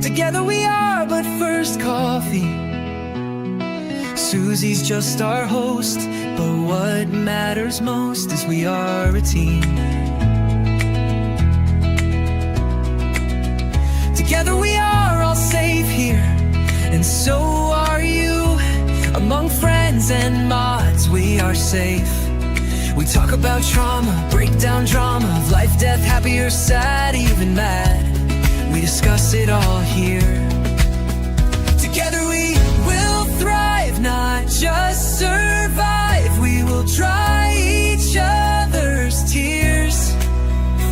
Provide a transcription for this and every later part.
Together we are but first coffee. Susie's just our host, but what matters most is we are a team. Together we are all safe here, and so are you. Among friends and mods we are safe. We talk about trauma, break down drama of life, death, happy or sad, even mad. We discuss it all here. Together we will thrive, not just survive. We will dry each other's tears,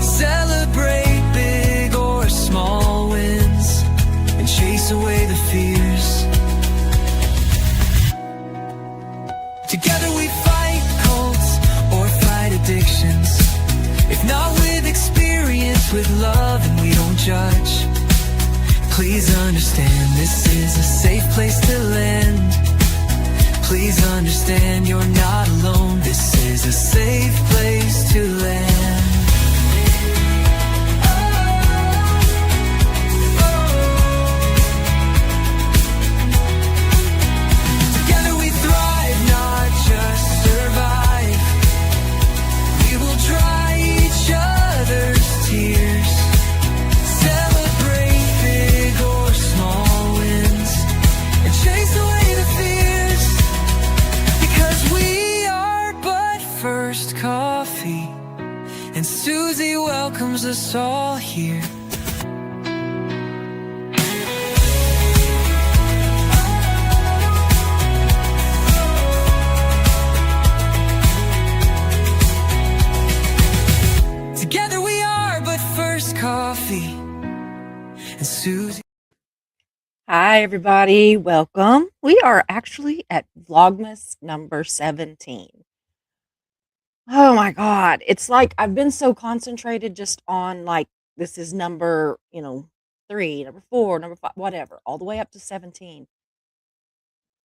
celebrate big or small wins, and chase away the fears. Together we fight cults or fight addictions. If not with experience, with love, and we don't judge. Please understand, this is a safe place to land. Please understand, you're not alone. This is a safe place to land. Together we thrive, not just survive. We will dry each other's tears, celebrate big or small wins, and chase away the fears. Because we are but first coffee, and Susie welcomes us all here. Together we are but first coffee, and Susie. Hi, everybody. Welcome. We are actually at Vlogmas number 17. Oh my God. It's like I've been so concentrated just on like, this is number, 3, number 4, number 5, whatever, all the way up to 17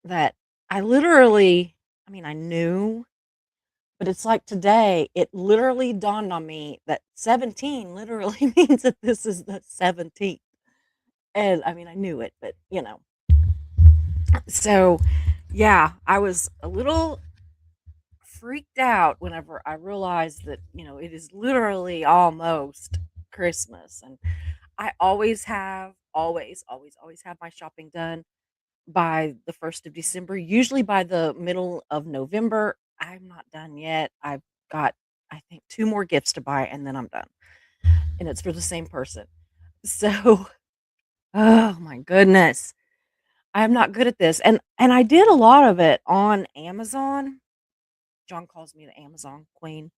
that I literally, I knew, but it's like today, it literally dawned on me that 17 literally means that this is the 17th. And I knew it, but so yeah, I was a little freaked out whenever I realized that, it is literally almost Christmas. And I always have, always have my shopping done by the 1st of December, usually by the middle of November. I'm not done yet. I've got, I think, 2 more gifts to buy and then I'm done. And it's for the same person. So, oh my goodness. I'm not good at this. And I did a lot of it on Amazon. John calls me the Amazon queen.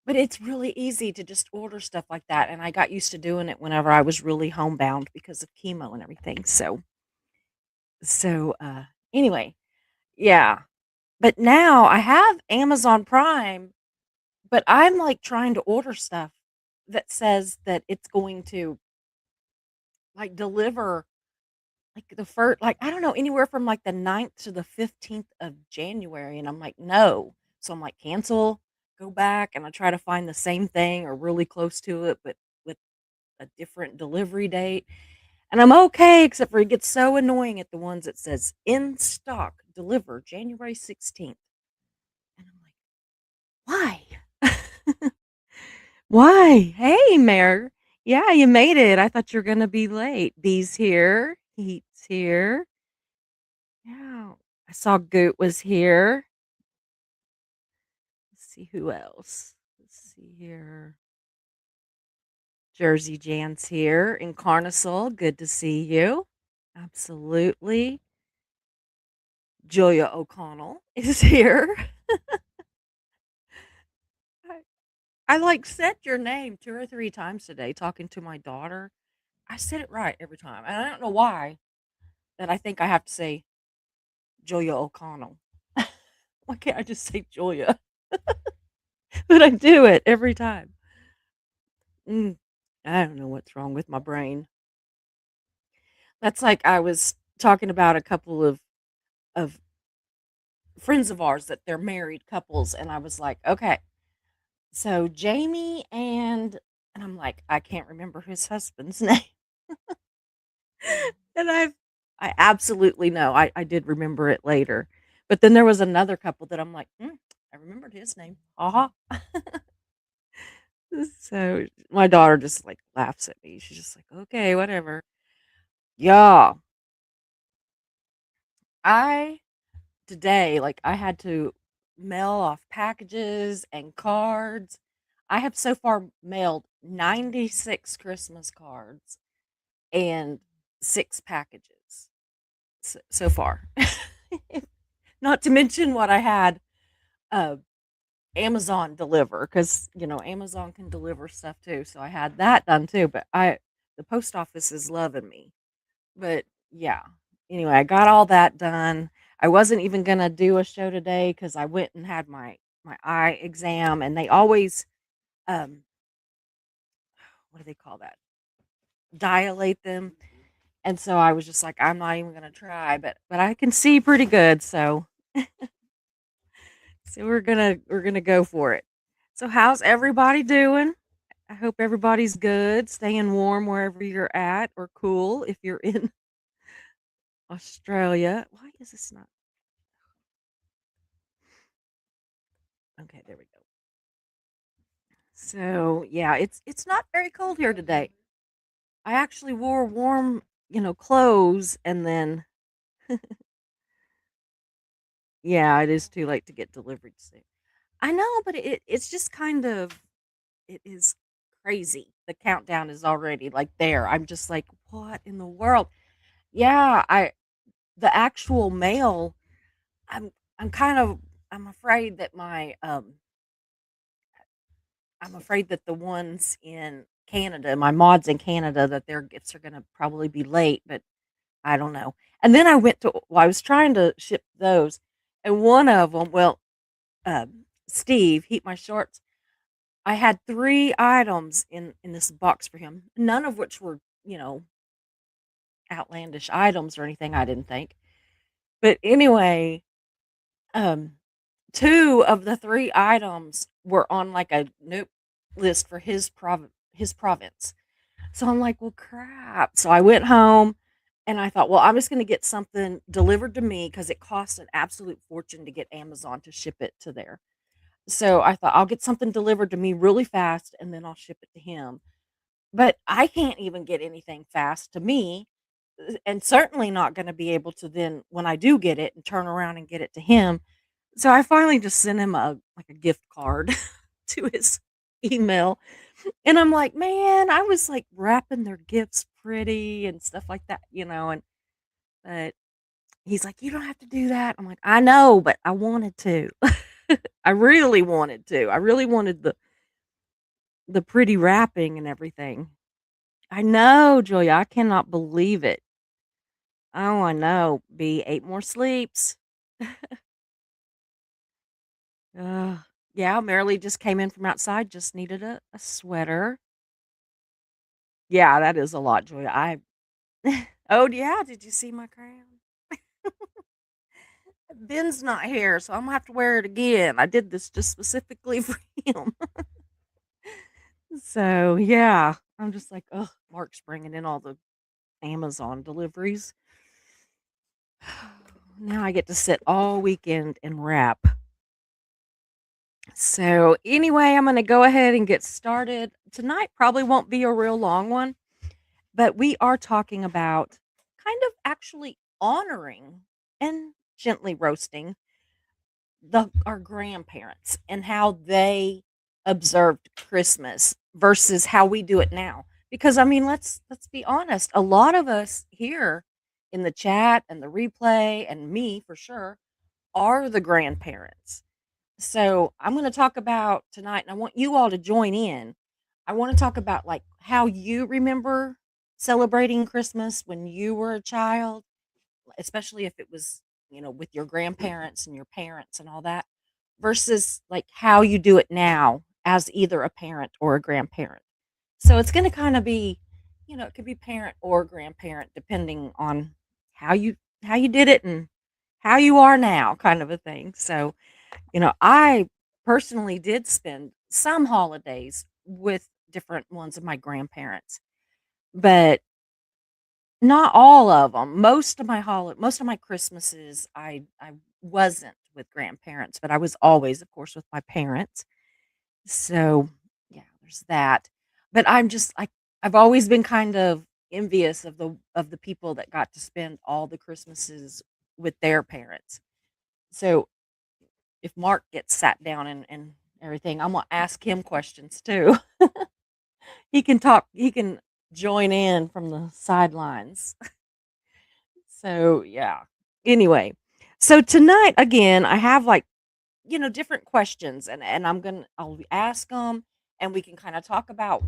But it's really easy to just order stuff like that, and I got used to doing it whenever I was really homebound because of chemo and everything. So anyway, yeah. But now I have Amazon Prime, but I'm like trying to order stuff that says that it's going to like deliver like the first, like, I don't know, anywhere from like the 9th to the 15th of January. And I'm like, no. So I'm like, cancel, go back. And I try to find the same thing or really close to it, but with a different delivery date. And I'm okay, except for it gets so annoying at the ones that says in stock, deliver January 16th. And I'm like, why? Why? Hey, Mayor. Yeah, you made it. I thought you were going to be late. Bee's here. Heat's here. Yeah. I saw Goot was here. Let's see who else. Let's see here. Jersey Jan's here. Incarnasol, good to see you. Absolutely. Julia O'Connell is here. I, I like said your name 2 or 3 times today talking to my daughter. I said it right every time. And I don't know why that I think I have to say Julia O'Connell. Why can't I just say Julia? But I do it every time. I don't know what's wrong with my brain. That's like I was talking about a couple of friends of ours that they're married couples, and I was like, okay, so Jamie and I'm like, I can't remember his husband's name. And I absolutely know. I did remember it later. But then there was another couple that I'm like, I remembered his name. Uh-huh. So my daughter just like laughs at me. She's just like, okay, whatever. Yeah. I today, like I had to mail off packages and cards. I have so far mailed 96 Christmas cards and 6 packages so far. Not to mention what I had uh, Amazon deliver because Amazon can deliver stuff too. So I had that done too. But the post office is loving me. But yeah, anyway, I got all that done. I wasn't even gonna do a show today because I went and had my eye exam, and they always um what do they call that? Dilate them. And so I was just like, I'm not even gonna try, but I can see pretty good, so we're gonna go for it. So how's everybody doing? I hope everybody's good, staying warm wherever you're at, or cool if you're in Australia. Why is this not okay? There we go. So yeah, it's not very cold here today. I actually wore warm, clothes, and then yeah, it is too late to get delivered soon. I know, but it's just kind of it is crazy. The countdown is already like there. I'm just like, what in the world? Yeah, I the actual mail. I'm I'm kind of I'm afraid that I'm afraid that the ones in Canada, my mods in Canada, that their gifts are gonna probably be late, but I don't know. And then I was trying to ship those, and one of them, well, Steve, Heat My Shorts, I had 3 items in this box for him, none of which were, outlandish items or anything, I didn't think. But anyway, um, 2 of the 3 items were on, like, a nope list for his province. So I'm like, "Well, crap." So I went home and I thought, "Well, I'm just gonna get something delivered to me because it costs an absolute fortune to get Amazon to ship it to there." So I thought, "I'll get something delivered to me really fast, and then I'll ship it to him." But I can't even get anything fast to me, and certainly not gonna be able to then, when I do get it, and turn around and get it to him. So I finally just sent him a gift card to his email, and I'm like, "Man, I was, like, wrapping their gifts pretty and stuff like that," and but he's like, "You don't have to do that." I'm like, "I know, but I wanted to." I really wanted to. I really wanted the pretty wrapping and everything. I know, Julia, I cannot believe it. Oh, I know. Be 8 more sleeps. Ugh. Yeah, Marilee just came in from outside, just needed a sweater. Yeah, that is a lot, Julia. I Oh, yeah, did you see my crown? Ben's not here, so I'm gonna have to wear it again. I did this just specifically for him. So, yeah, I'm just like, "Ugh, Mark's bringing in all the Amazon deliveries." Now I get to sit all weekend and wrap. So, anyway, I'm gonna go ahead and get started. Tonight probably won't be a real long one, but we are talking about kind of actually honoring and gently roasting our grandparents and how they observed Christmas versus how we do it now. Because I mean, let's be honest, a lot of us here in the chat and the replay and me for sure are the grandparents. So, I'm going to talk about tonight and I want you all to join in. I want to talk about like how you remember celebrating Christmas when you were a child, especially if it was, with your grandparents and your parents and all that, versus like how you do it now as either a parent or a grandparent. So it's going to kind of be, it could be parent or grandparent depending on how you how you did it and how you are now kind of a thing. So, I personally did spend some holidays with different ones of my grandparents, but Not all of them. Most of my Christmases, I wasn't with grandparents, but I was always, of course, with my parents. So, yeah, there's that. But I'm just like I've always been kind of envious of the people that got to spend all the Christmases with their parents. So, if Mark gets sat down and everything, I'm gonna ask him questions too. He can join in from the sidelines. So, yeah. Anyway, so tonight again, I have like, different questions and I'll ask them and we can kind of talk about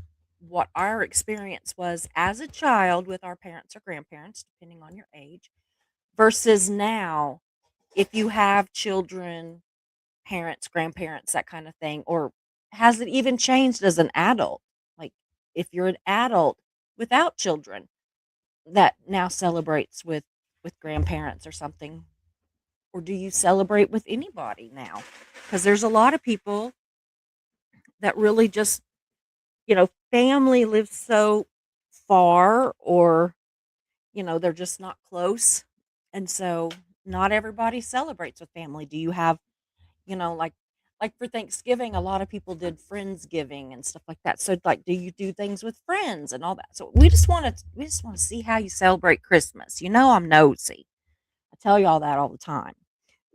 what our experience was as a child with our parents or grandparents, depending on your age, versus now if you have children, parents, grandparents, that kind of thing, or has it even changed as an adult? Like if you're an adult without children that now celebrates with grandparents or something, or do you celebrate with anybody now? Because there's a lot of people that really just, family lives so far, or they're just not close, and so not everybody celebrates with family. Do you have, like for Thanksgiving, a lot of people did friendsgiving and stuff like that. So like, do you do things with friends and all that? So we just want to see how you celebrate Christmas. I'm nosy. I tell you all that all the time.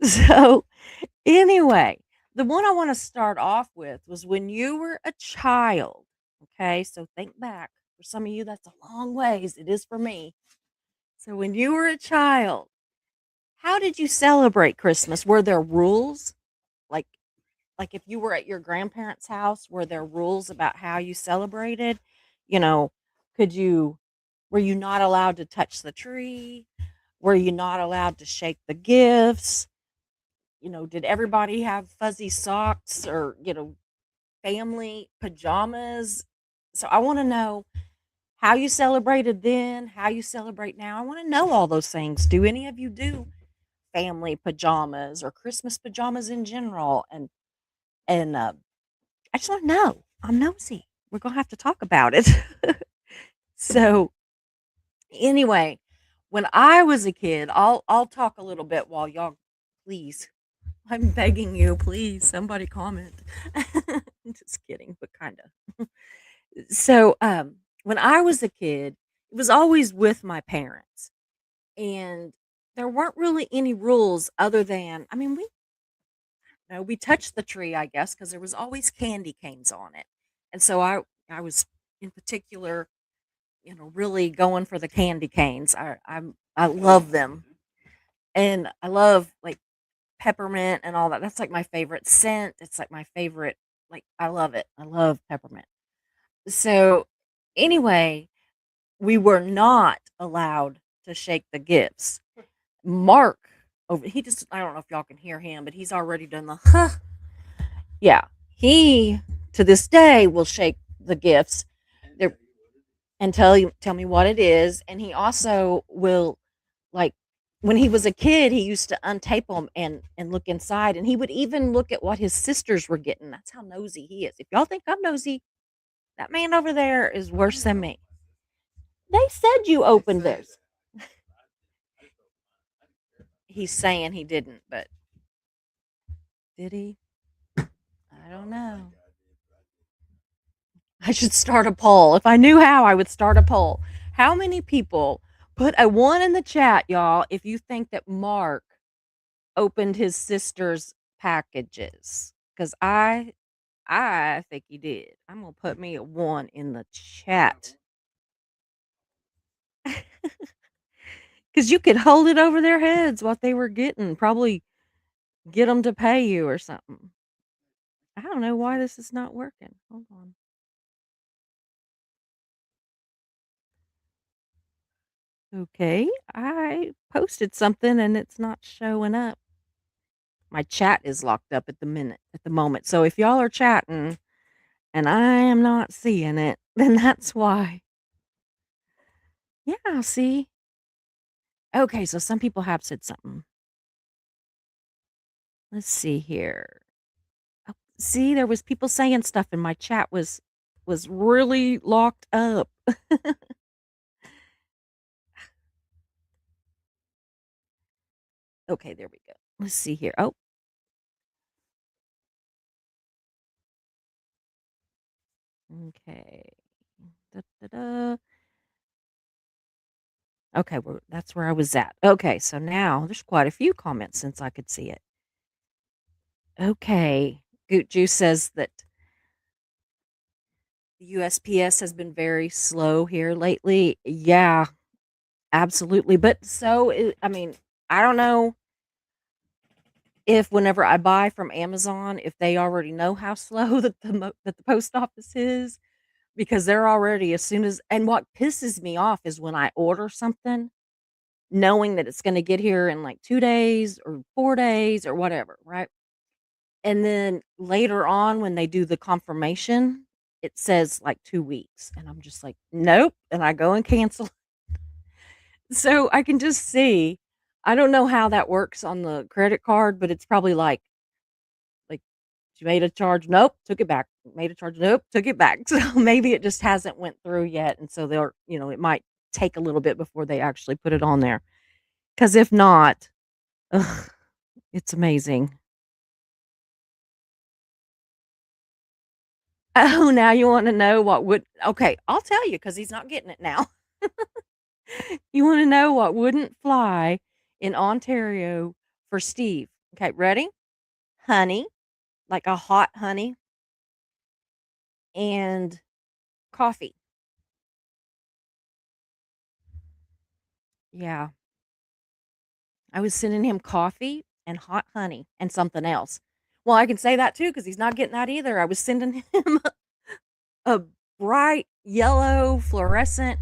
So, anyway, the one I want to start off with was when you were a child. Okay, so think back. For some of you, that's a long ways. It is for me. So, when you were a child, how did you celebrate Christmas? Were there rules? Like, like if you were at your grandparents' house, were there rules about how you celebrated? You know, could you were you not allowed to touch the tree? Were you not allowed to shake the gifts? Did everybody have fuzzy socks or, family pajamas? So I want to know how you celebrated then, how you celebrate now. I want to know all those things. Do any of you do family pajamas or Christmas pajamas in general? And I just want to know. I'm nosy. We're gonna have to talk about it. So anyway, when I was a kid, I'll talk a little bit while y'all, please. I'm begging you, please, somebody comment. Just kidding, but kind of. So, when I was a kid, it was always with my parents, and there weren't really any rules other than, I mean, we touched the tree, I guess, because there was always candy canes on it, and so I was in particular, really going for the candy canes. I love them, and I love like peppermint and all that. That's like my favorite scent. It's like my favorite, like, I love it. I love peppermint. So, anyway, we were not allowed to shake the gifts. Mark, over he just I don't know if y'all can hear him, but he's already done the huh. Yeah. He to this day will shake the gifts there and tell me what it is, and he also will, like, when he was a kid, he used to untape them and look inside, and he would even look at what his sisters were getting. That's how nosy he is. If y'all think I'm nosy, that man over there is worse than me. They said you opened theirs. He's saying he didn't, but did he? I don't know. I should start a poll. If I knew how, I would start a poll. How many people put a one in the chat, y'all, if you think that Mark opened his sister's packages? Because I think he did. I'm gonna put me a one in the chat. Because you could hold it over their heads what they were getting. Probably get them to pay you or something. I don't know why this is not working. Hold on. Okay, I posted something and it's not showing up. My chat is locked up at the moment. So if y'all are chatting and I am not seeing it, then that's why. Yeah, see. Okay, so some people have said something. Let's see here. Oh, see, there was people saying stuff and my chat was really locked up. Okay, there we go. Let's see here. Oh, okay. Da, da, da. Okay, that's where I was at. Okay, so now there's quite a few comments since I could see it. Okay. Goot Juice says that the USPS has been very slow here lately. Yeah, absolutely. But I mean, I don't know if whenever I buy from Amazon, if they already know how slow that the post office is, because they're already as soon as and what pisses me off is when I order something knowing that it's gonna get here in, like, 2 days or 4 days or whatever, right? And then later on when they do the confirmation, it says, like, 2 weeks, and I'm just like, "Nope," and I go and cancel. So, I can just see I don't know how that works on the credit card, but it's probably like, "She made a charge, nope, took it back. Made a charge, nope, took it back." So, maybe it just hasn't went through yet, and so they're it might take a little bit before they actually put it on there. Because if not, ugh, it's amazing. Oh, now you wanna know what would okay, I'll tell you because he's not getting it now. You wanna know what wouldn't fly in Ontario for Steve? Okay, ready? Honey, like a hot honey, and coffee. Yeah, I was sending him coffee and hot honey and something else. Well, I can say that too because he's not getting that either. I was sending him a bright yellow fluorescent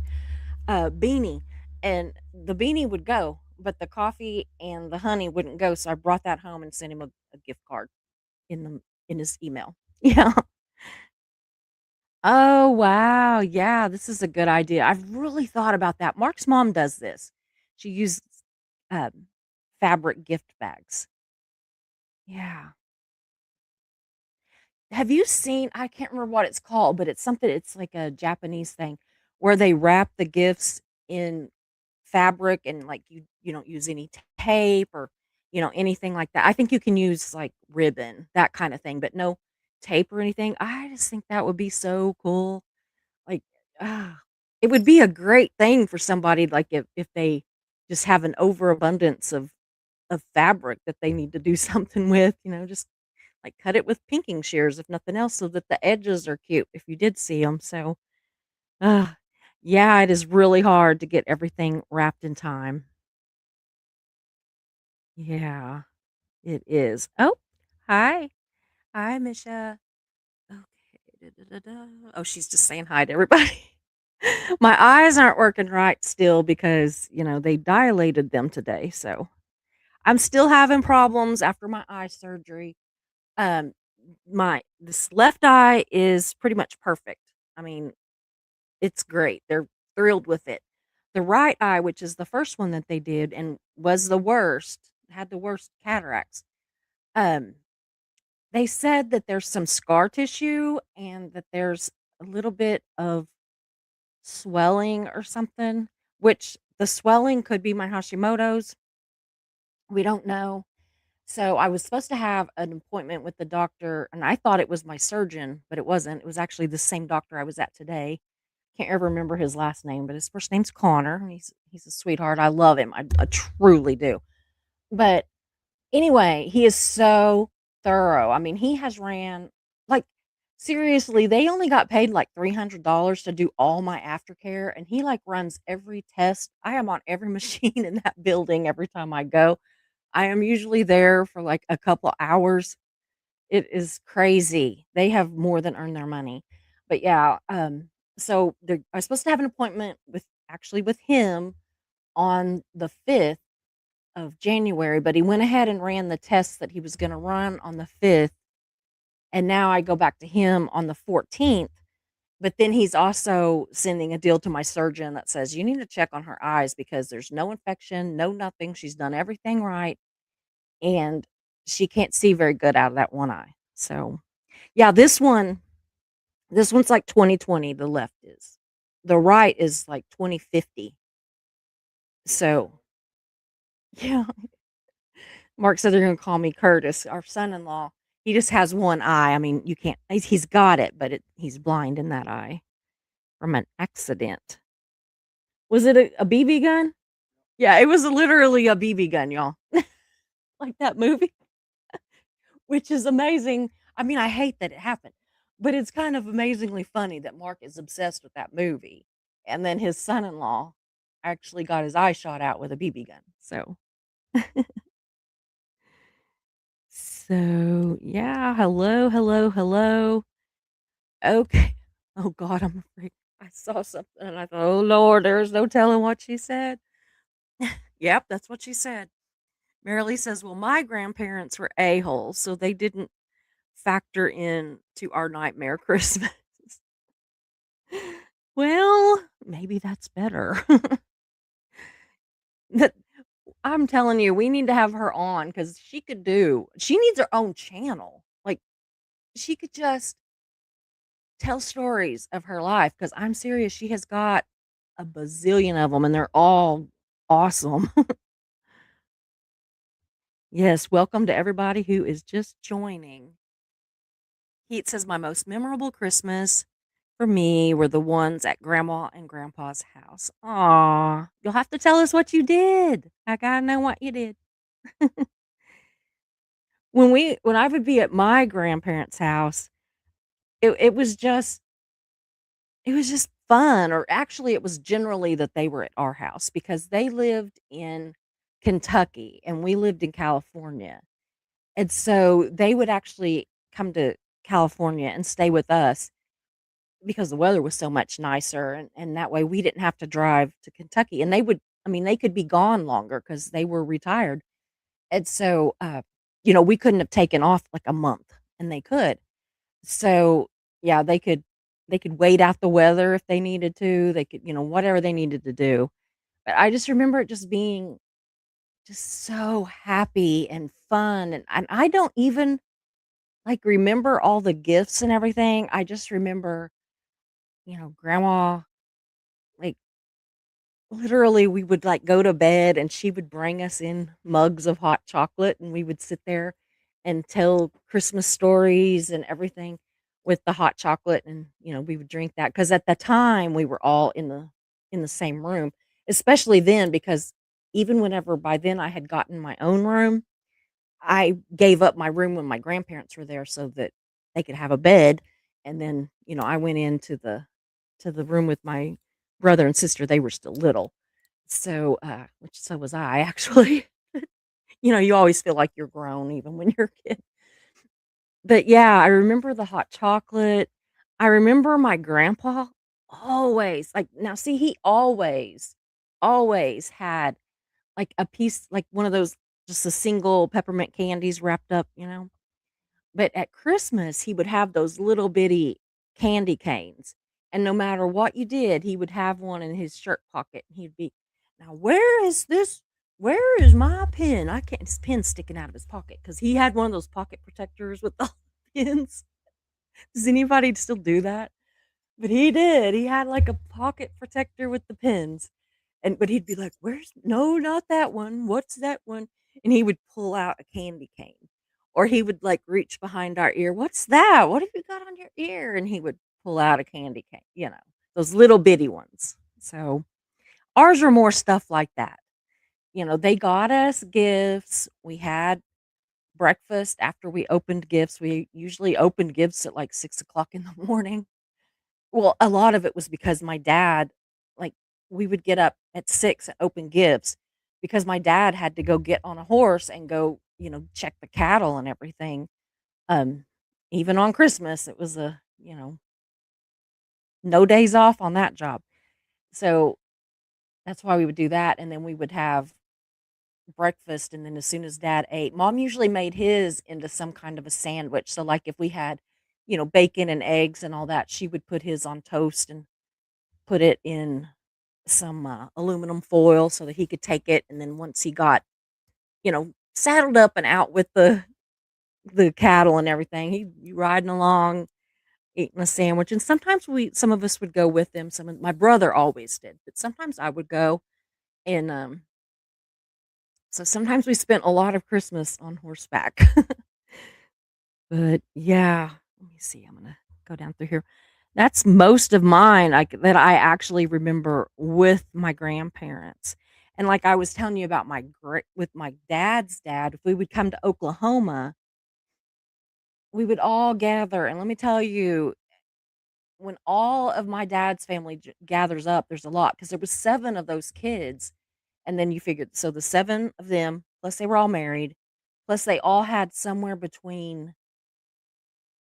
beanie, and the beanie would go, but the coffee and the honey wouldn't go. So I brought that home and sent him a gift card in his email. Yeah. Oh wow. Yeah, this is a good idea. I've really thought about that. Mark's mom does this. She uses um, fabric gift bags. Yeah. Have you seen I can't remember what it's called, but it's like a Japanese thing where they wrap the gifts in fabric and, like, you don't use any tape or, anything like that. I think you can use, like, ribbon, that kinda thing, but no tape or anything. I just think that would be so cool. Like, ah, it would be a great thing for somebody, like, if they just have an overabundance of fabric that they need to do something with, just like, cut it with pinking shears, if nothing else, so that the edges are cute if you did see them. So, uh, yeah, it is really hard to get everything wrapped in time. Yeah, it is. Oh, hi. Hi, Misha. Okay. Da, da, da, da. Oh, she's just saying hi to everybody. My eyes aren't working right still because, they dilated them today, so I'm still having problems after my eye surgery. Um, my this left eye is pretty much perfect. I mean, it's great. They're thrilled with it. The right eye, which is the first one that they did and was the worst, had the worst cataracts. Um, they said that there's some scar tissue and that there's a little bit of swelling or something, which the swelling could be my Hashimoto's. We don't know. So I was supposed to have an appointment with the doctor, and I thought it was my surgeon, but it wasn't. It was actually the same doctor I was at today. Can't ever remember his last name, but his first name's Connor. And he's a sweetheart. I love him. I truly do. But anyway, he is so thorough. I mean, he has ran like seriously, they only got paid like $300 to do all my aftercare, and he like runs every test. I am on every machine in that building every time I go. I am usually there for like a couple hours. It is crazy. They have more than earned their money. But yeah, so I was supposed to have an appointment with him on the 5th of January, but he went ahead and ran the tests that he was going to run on the 5th. And now I go back to him on the 14th. But then he's also sending a deal to my surgeon that says, you need to check on her eyes because there's no infection, no nothing. She's done everything right. And she can't see very good out of that one eye. So, yeah, this one's like 20/20, the left is. The right is like 20/50. So, yeah. Mark said they're gonna call me Curtis, our son-in-law. He just has one eye. I mean, you can't he's got it, but he's blind in that eye from an accident. Was it a BB gun? Yeah, it was literally a BB gun, y'all. Like that movie, which is amazing. I mean, I hate that it happened, but it's kind of amazingly funny that Mark is obsessed with that movie, and then his son-in-law actually got his eye shot out with a BB gun. So, yeah, hello, hello, hello. Okay. Oh god, I'm afraid I saw something and I thought, "Oh lord, there's no telling what she said." Yep, that's what she said. Marilee says, "Well, my grandparents were a-holes, so they didn't factor in to our nightmare Christmas." Well, maybe that's better. That I'm telling you, we need to have her on because she needs her own channel. Like, she could just tell stories of her life. Because 'cause I'm serious, she has got a bazillion of them, and they're all awesome. Yes, welcome to everybody who is just joining. Heat says, "My most memorable Christmas for me were the ones at grandma and grandpa's house." Aw, you'll have to tell us what you did. I gotta know what you did. When I would be at my grandparents' house, it was just fun, or actually, it was generally that they were at our house because they lived in Kentucky and we lived in California, and so they would actually come to California and stay with us because the weather was so much nicer, and that way we didn't have to drive to Kentucky, and they could be gone longer because they were retired, and so, we couldn't have taken off, like, a month, and they could. So, yeah, they could wait out the weather if they needed to, they could, whatever they needed to do. But I just remember it just being just so happy and fun, and I don't even, like, remember all the gifts and everything. I just remember, grandma, like, literally, we would, like, go to bed, and she would bring us in mugs of hot chocolate, and we would sit there and tell Christmas stories and everything with the hot chocolate, and, we would drink that because at the time, we were all in the same room, especially then because even whenever by then I had gotten my own room, I gave up my room when my grandparents were there so that they could have a bed, and then, I went into the room with my brother and sister. They were still little. So, which so was I actually. You always feel like you're grown even when you're a kid. But yeah, I remember the hot chocolate. I remember my grandpa always, like, now see, he always had like a piece, like one of those, just a single peppermint candies wrapped up, But at Christmas, he would have those little bitty candy canes, and no matter what you did, he would have one in his shirt pocket, and he'd be, "Now where is this? Where is my pin?" I can't his pin's sticking out of his pocket because he had one of those pocket protectors with the pins. Does anybody still do that? But he did. He had, like, a pocket protector with the pins, but he'd be like, "Where's no, not that one. What's that one?" And he would pull out a candy cane, or he would, like, reach behind our ear, "What's that? What have you got on your ear?" And he would pull out a candy cane, those little bitty ones. So, ours were more stuff like that. They got us gifts. We had breakfast after we opened gifts. We usually opened gifts at, like, 6 o'clock in the morning. Well, a lot of it was because my dad, like, we would get up at 6 and open gifts because my dad had to go get on a horse and go, check the cattle and everything. Um, Even on Christmas, it was no days off on that job. So that's why we would do that. And then we would have breakfast. And then as soon as dad ate, mom usually made his into some kind of a sandwich. So, like, if we had, bacon and eggs and all that, she would put his on toast and put it in some, aluminum foil so that he could take it, and then once he got, saddled up and out with the cattle and everything, he'd be riding along, eating a sandwich, and sometimes some of us would go with him, some of my brother always did, but sometimes I would go, and, So sometimes we spent a lot of Christmas on horseback. But yeah, let me see. I'm gonna go down through here. That's most of mine that I actually remember with my grandparents. And like I was telling you about with my dad's dad, if we would come to Oklahoma, we would all gather. And let me tell you, when all of my dad's family gathers up, there's a lot because there was 7 of those kids. And then you figured, so the 7 of them, plus they were all married, plus they all had somewhere between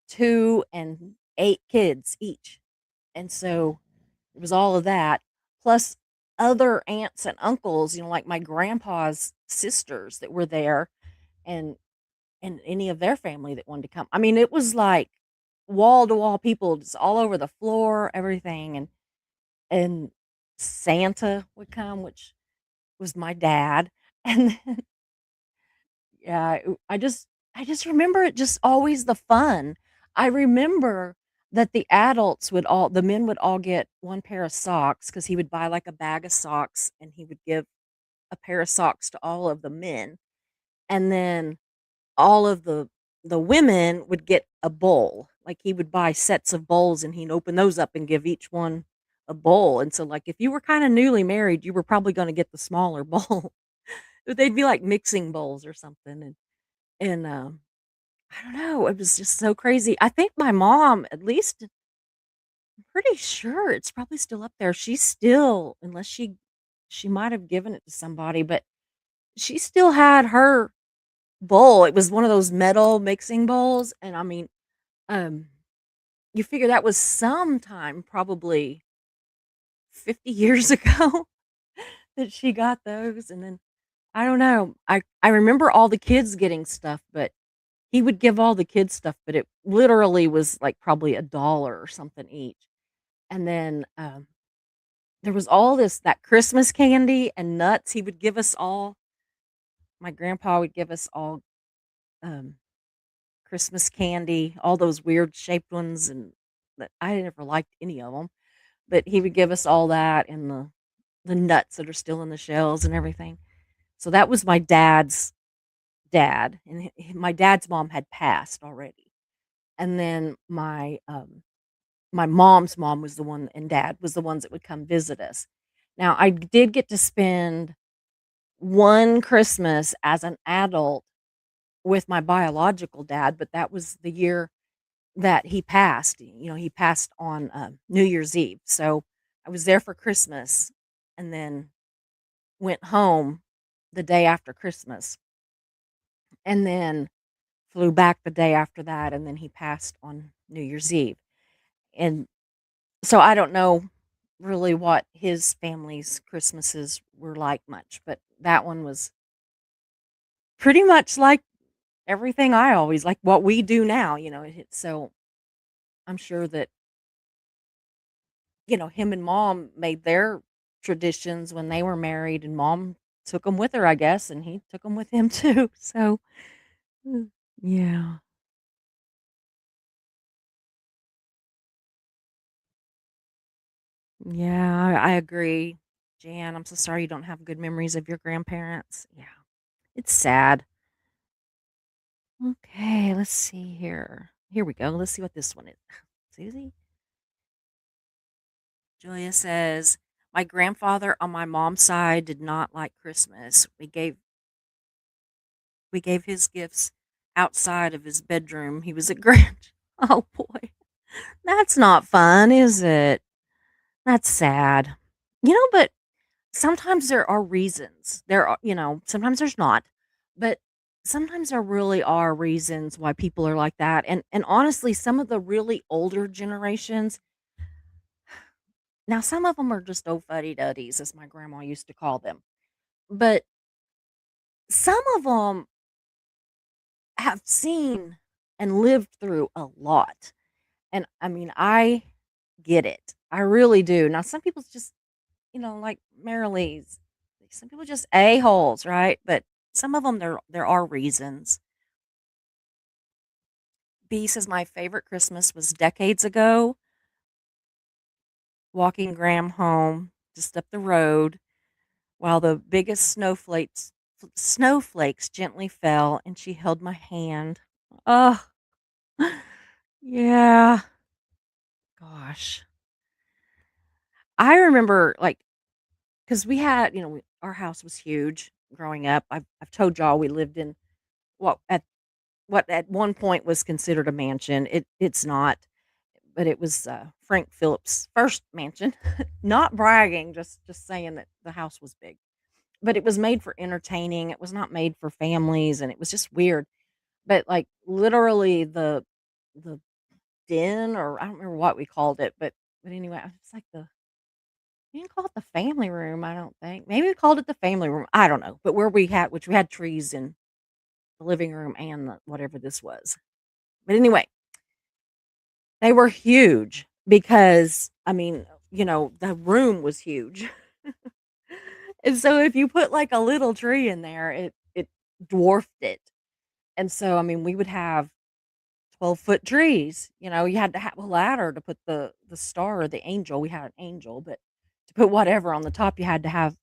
2 and 8 kids each. And so it was all of that, plus other aunts and uncles, like my grandpa's sisters that were there, and any of their family that wanted to come. I mean, it was like wall to wall people just all over the floor, everything, and Santa would come, which was my dad. And yeah, I just remember it just always the fun. I remember that the men would all get 1 pair of socks because he would buy, like, a bag of socks, and he would give a pair of socks to all of the men, and then all of the women would get a bowl. Like, he would buy sets of bowls, and he'd open those up and give each one a bowl, and so, like, if you were kinda newly married, you were probably gonna get the smaller bowl. But they'd be, like, mixing bowls or something, and I don't know, it was just so crazy. I think my mom, at least I'm pretty sure it's probably still up there. She's still, unless she might have given it to somebody, but she still had her bowl. It was one of those metal mixing bowls, and I mean, um, you figure that was sometime probably 50 years ago that she got those, and then I don't know. I remember all the kids getting stuff, but he would give all the kids stuff, but it literally was, like, probably $1 or something each. And then, there was all that Christmas candy and nuts he would give us all. My grandpa would give us all, um, Christmas candy, all those weird shaped ones, and that I never liked any of them. But he would give us all that and the nuts that are still in the shells and everything. So that was my dad's dad, and my dad's mom had passed already. And then my mom's mom was the one, and dad was the ones that would come visit us. Now, I did get to spend one Christmas as an adult with my biological dad, but that was the year that he passed. He passed on New Year's Eve. So I was there for Christmas and then went home the day after Christmas and then flew back the day after that. And then he passed on New Year's Eve. And so I don't know really what his family's Christmases were like much, but that one was pretty much like everything I always like what we do now, so I'm sure that, him and mom made their traditions when they were married, and mom took them with her, I guess, and he took them with him too. So, mm, yeah. Yeah, I agree. Jan, I'm so sorry you don't have good memories of your grandparents. Yeah. It's sad. Okay, let's see here. Here we go. Let's see what this one is. Susie? Julia says, my grandfather on my mom's side did not like Christmas. We gave his gifts outside of his bedroom. He was a Grinch. Oh boy. That's not fun, is it? That's sad. But sometimes there are reasons. Sometimes there's not, but sometimes there really are reasons why people are like that. And honestly, some of the really older generations, now some of them are just old fuddy-duddies, as my grandma used to call them. But some of them have seen and lived through a lot. And I mean, I get it. I really do. Now, some people's just, like Marilee's, some people just a-holes, right? But some of them, there are reasons. B says, my favorite Christmas was decades ago, walking Graham home just up the road while the biggest snowflakes snowflakes gently fell, and she held my hand. Oh, yeah. Gosh. I remember, like, because we had, our house was huge growing up. I've told y'all we lived in what at one point was considered a mansion. It's not, but it was Frank Phillips' first mansion. Not bragging, just saying that the house was big. But it was made for entertaining. It was not made for families, and it was just weird. But like literally the den, or I don't remember what we called it, but anyway, it's like we didn't call it the family room, I don't think. Maybe we called it the family room. I don't know. But where we had trees in the living room and whatever this was. But anyway, they were huge because I mean, the room was huge. And so if you put like a little tree in there, it dwarfed it. And so I mean, we would have 12-foot trees. You had to have a ladder to put the star or the angel. We had an angel, but to put whatever on the top, you had to have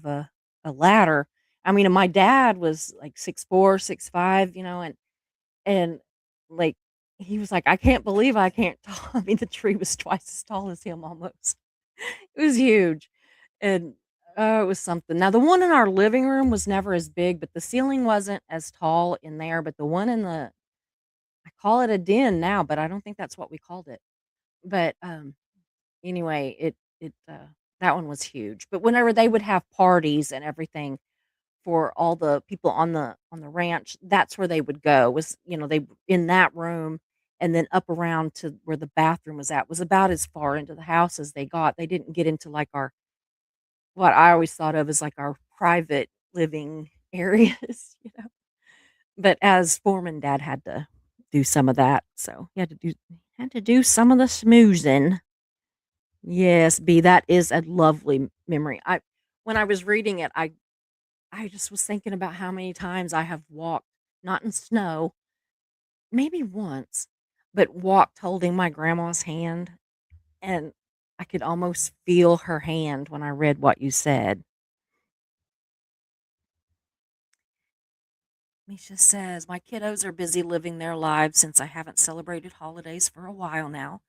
a ladder. I mean, and my dad was like 6'4", 6'5", and like he was like, I can't believe I can't tall. I mean, the tree was twice as tall as him almost. It was huge. And it was something. Now the one in our living room was never as big, but the ceiling wasn't as tall in there. But the one in I call it a den now, but I don't think that's what we called it. But anyway, that one was huge. But whenever they would have parties and everything for all the people on the ranch, that's where they would go. Was they in that room, and then up around to where the bathroom was at was about as far into the house as they got. They didn't get into like our what I always thought of as like our private living areas. But as foreman, dad had to do some of that, so he had to do some of the smoozing. Yes, B, that is a lovely memory. When I was reading it, I just was thinking about how many times I have walked, not in snow, maybe once, but walked holding my grandma's hand, and I could almost feel her hand when I read what you said. Misha says, my kiddos are busy living their lives since I haven't celebrated holidays for a while now.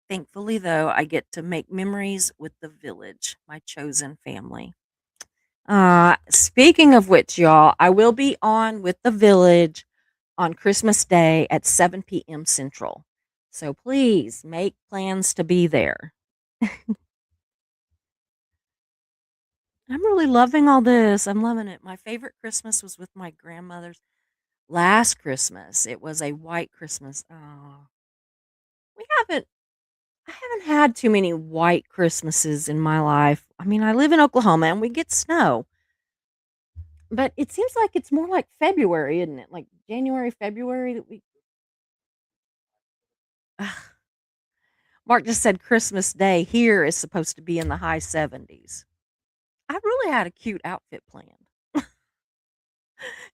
Thankfully, though, I get to make memories with the village, my chosen family. Speaking of which, y'all, I will be on with the village on Christmas Day at 7 p.m. Central. So please make plans to be there. I'm really loving all this. I'm loving it. My favorite Christmas was with my grandmother's last Christmas. It was a white Christmas. Oh, we haven't I haven't had too many white Christmases in my life. I mean, I live in Oklahoma and we get snow, but it seems like it's more like February, isn't it? Like January, February that we. Mark just said Christmas Day here is supposed to be in the high 70s. I really had a cute outfit planned,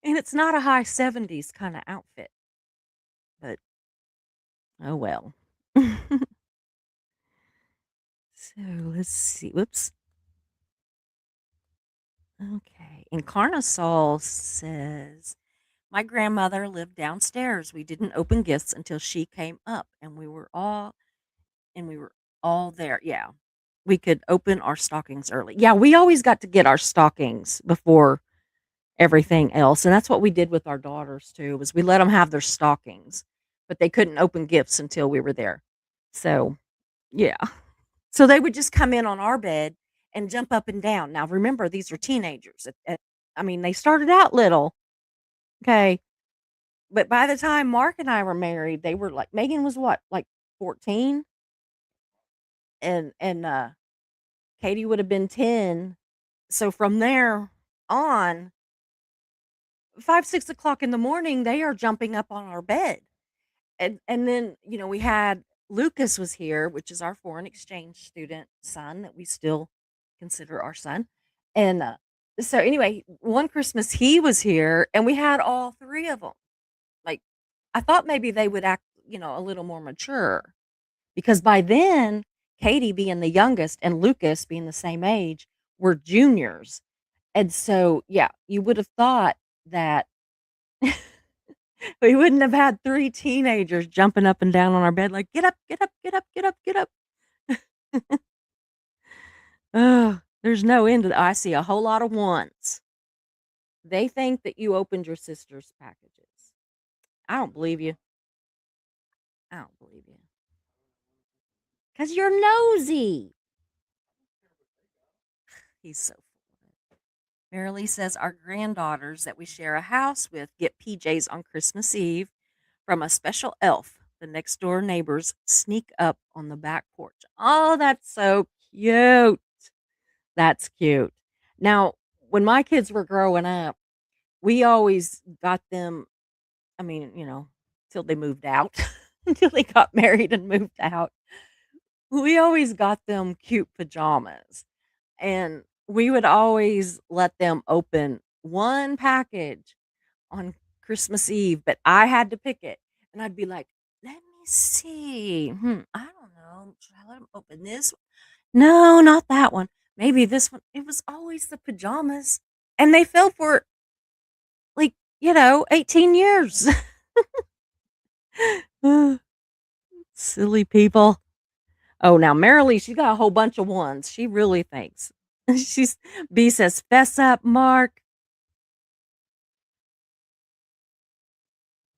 and it's not a high 70s kind of outfit, but oh well. So let's see. Whoops. Okay. Encarnasol says, my grandmother lived downstairs. We didn't open gifts until she came up, and we were all there. Yeah. We could open our stockings early. Yeah, we always got to get our stockings before everything else. And that's what we did with our daughters too, was we let them have their stockings, but they couldn't open gifts until we were there. So, yeah. So they would just come in on our bed and jump up and down. Now remember, these are teenagers. I mean, they started out little, okay, but by the time Mark and I were married, they were like Megan was what, like 14, and Katie would have been 10. So from there on, 5, 6 o'clock in the morning, they are jumping up on our bed. And then, we had Lucas was here, which is our foreign exchange student son that we still consider our son. And so anyway, one Christmas he was here and we had all three of them. Like I thought maybe they would act, a little more mature because by then, Katie being the youngest and Lucas being the same age were juniors. And so, yeah, you would have thought that we wouldn't have had 3 teenagers jumping up and down on our bed like, "Get up, get up, get up, get up, get up." Ugh, there's no end to I see a whole lot of ones. They think that you opened your sister's packages. I don't believe you. I don't believe you. 'Cause you're nosy. He's so full of it. Marilee says our granddaughters that we share a house with get PJs on Christmas Eve from a special elf. The next door neighbors sneak up on the back porch. Oh, that's so cute. That's cute. Now, when my kids were growing up, we always got them, I mean, till they moved out, until they got married and moved out. We always got them cute pajamas. And we would always let them open one package on Christmas Eve, but I had to pick it. And I'd be like, "Let me see. I don't know. Should I let them open this? No, not that one. Maybe this one." It was always the pajamas. And they fell for it like, 18 years. Silly people. Oh, now Marilee, she's got a whole bunch of ones. She really thinks. She's B says, "Fess up, Mark."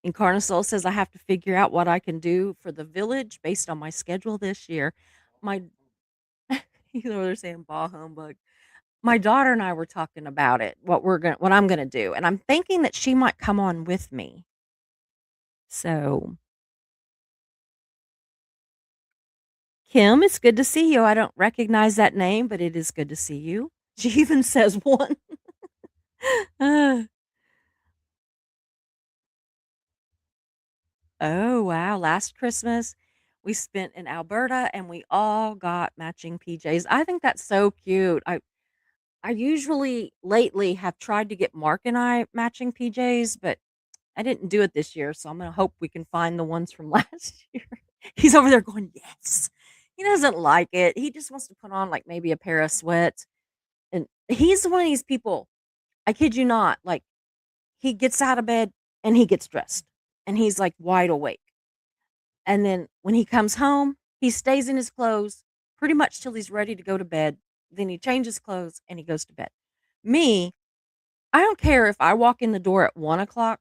Incarnasol says, "I have to figure out what I can do for the village based on my schedule this year." My they're saying bah humbug. My daughter and I were talking about it, what I'm gonna do, and I'm thinking that she might come on with me. So, Kim, it's good to see you. I don't recognize that name, but it is good to see you. She even says one. Oh, wow. Last Christmas, we spent in Alberta and we all got matching PJs. I think that's so cute. I usually lately have tried to get Mark and I matching PJs, but I didn't do it this year, so I'm gonna hope we can find the ones from last year. He's over there going, "Yes." He doesn't like it. He just wants to put on like maybe a pair of sweats. And he's one of these people, I kid you not, like he gets out of bed and he gets dressed and he's like wide awake. And then when he comes home, he stays in his clothes pretty much till he's ready to go to bed. Then he changes clothes and he goes to bed. Me, I don't care if I walk in the door at 1 o'clock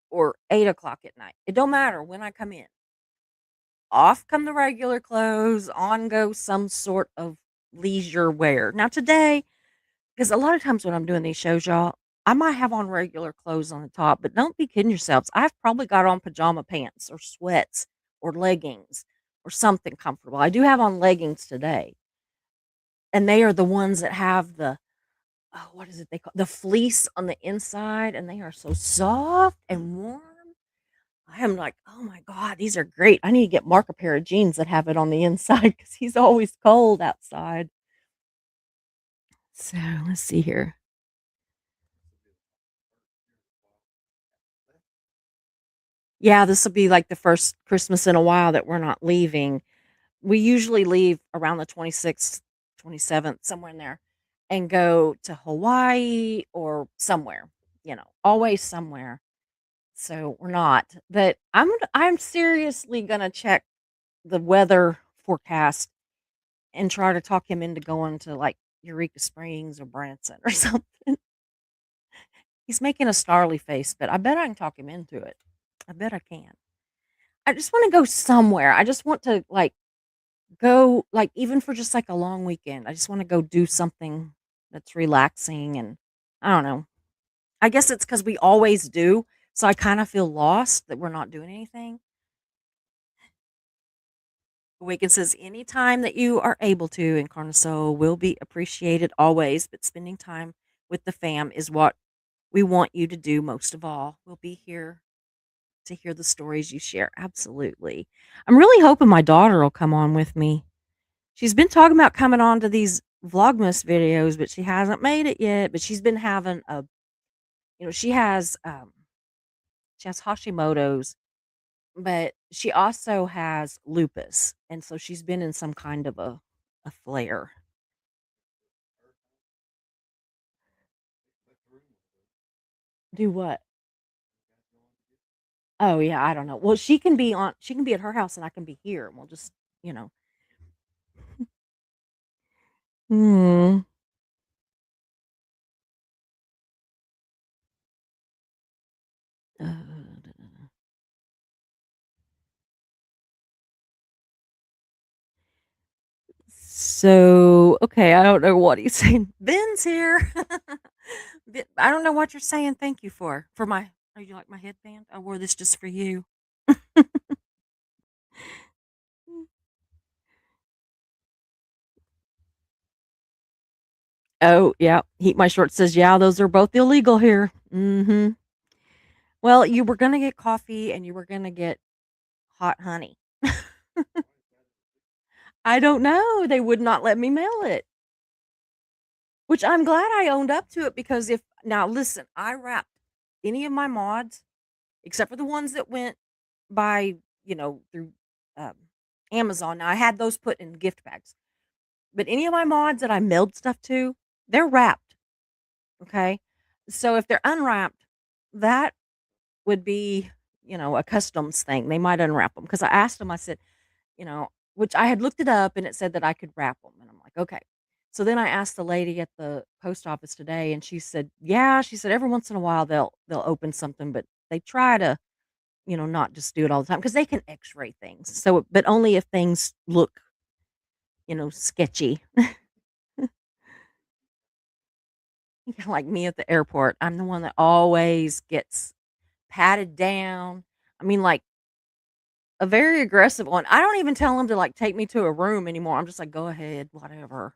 or 8 o'clock at night. It don't matter when I come in. Off come the regular clothes, on go some sort of leisure wear. Now today, because a lot of times when I'm doing these shows, y'all, I might have on regular clothes on the top, but don't be kidding yourselves. I've probably got on pajama pants or sweats or leggings or something comfortable. I do have on leggings today, and they are the ones that have the what is it they call the fleece on the inside, and they are so soft and warm. I am like, oh my god, these are great. I need to get Mark a pair of jeans that have it on the inside because he's always cold outside. So let's see here. Yeah, this will be like the first Christmas in a while that we're not leaving. We usually leave around the 26th, 27th, somewhere in there, and go to Hawaii or somewhere, always somewhere. So we're not. But I'm seriously gonna check the weather forecast and try to talk him into going to like Eureka Springs or Branson or something. He's making a snarly face, but I bet I can talk him into it. I bet I can. I just want to go somewhere. I just want to like go like even for just like a long weekend. I just want to go do something that's relaxing and I don't know. I guess it's cuz we always do, so I kind of feel lost that we're not doing anything. Awaken says anytime that you are able to in Carniso will be appreciated always, but spending time with the fam is what we want you to do most of all. We'll be here to hear the stories you share. Absolutely. I'm really hoping my daughter will come on with me. She's been talking about coming on to these Vlogmas videos, but she hasn't made it yet. But she's been having she has Hashimoto's, but she also has lupus, and so she's been in some kind of a flare. Do what? Oh, yeah, I don't know. Well, she can be at her house and I can be here, and we'll just, you know. Mm. So, okay, I don't know what he's saying. Ben's here. I don't know what you're saying thank you for. For my Oh, you like my headband? I wore this just for you. Oh, yeah. Heat My Shorts says, "Yeah, those are both illegal here." Mhm. Well, you were gonna get coffee and you were gonna get hot honey. I don't know. They would not let me mail it, which I'm glad I owned up to it because if now listen, I wrapped any of my mods except for the ones that went by, through um, Amazon. Now I had those put in gift bags, but any of my mods that I mailed stuff to, they're wrapped. Okay, so if they're unwrapped, that would be, a customs thing. They might unwrap them because I asked them. I said, which I had looked it up and it said that I could wrap them, and I'm like, okay. So then I asked the lady at the post office today, and she said, yeah, she said every once in a while they'll open something, but they try to not just do it all the time because they can X-ray things. So, but only if things look, sketchy. Like me at the airport, I'm the one that always gets patted down. I mean, like a very aggressive one. I don't even tell them to like take me to a room anymore. I'm just like, go ahead, whatever.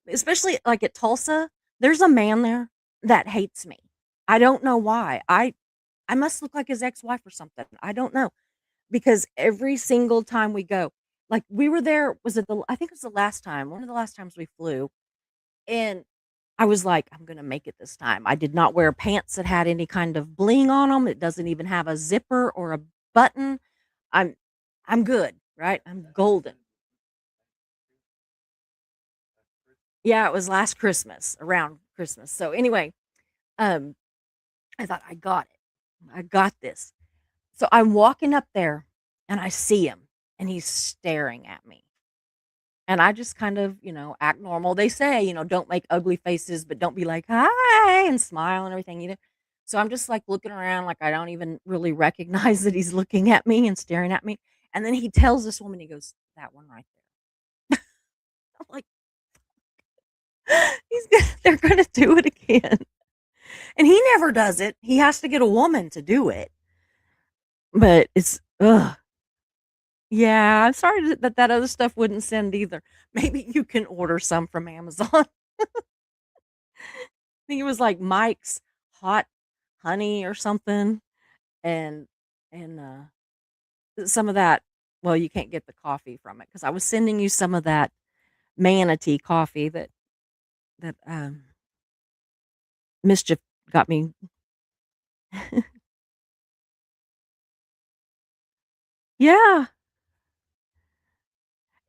Especially like at Tulsa, there's a man there that hates me. I don't know why. I must look like his ex-wife or something. I don't know. Because every single time we go, like, we were there was it the I think it was the last time, one of the last times we flew, and I was like, "I'm gonna make it this time." I did not wear pants that had any kind of bling on them. It doesn't even have a zipper or a button. I'm I'm good, right? I'm golden. Yeah, it was last Christmas, around Christmas. So, anyway, um, I thought, "I got it. I got this." So, I'm walking up there, and I see him, and he's staring at me. And I just kind of, act normal. They say, don't make ugly faces, but don't be like, "Hi," and smile and everything either. So I'm just like looking around like I don't even really recognize that he's looking at me and staring at me. And then he tells this woman, he goes, "That one right there." I'm like, they're gonna do it again. And he never does it. He has to get a woman to do it. But it's ugh. Yeah, I'm sorry that other stuff wouldn't send either. Maybe you can order some from Amazon. Think it was like Mike's Hot Honey or something, and some of that well, you can't get the coffee from it because I was sending you some of that manatee coffee that Mischief got me. Yeah,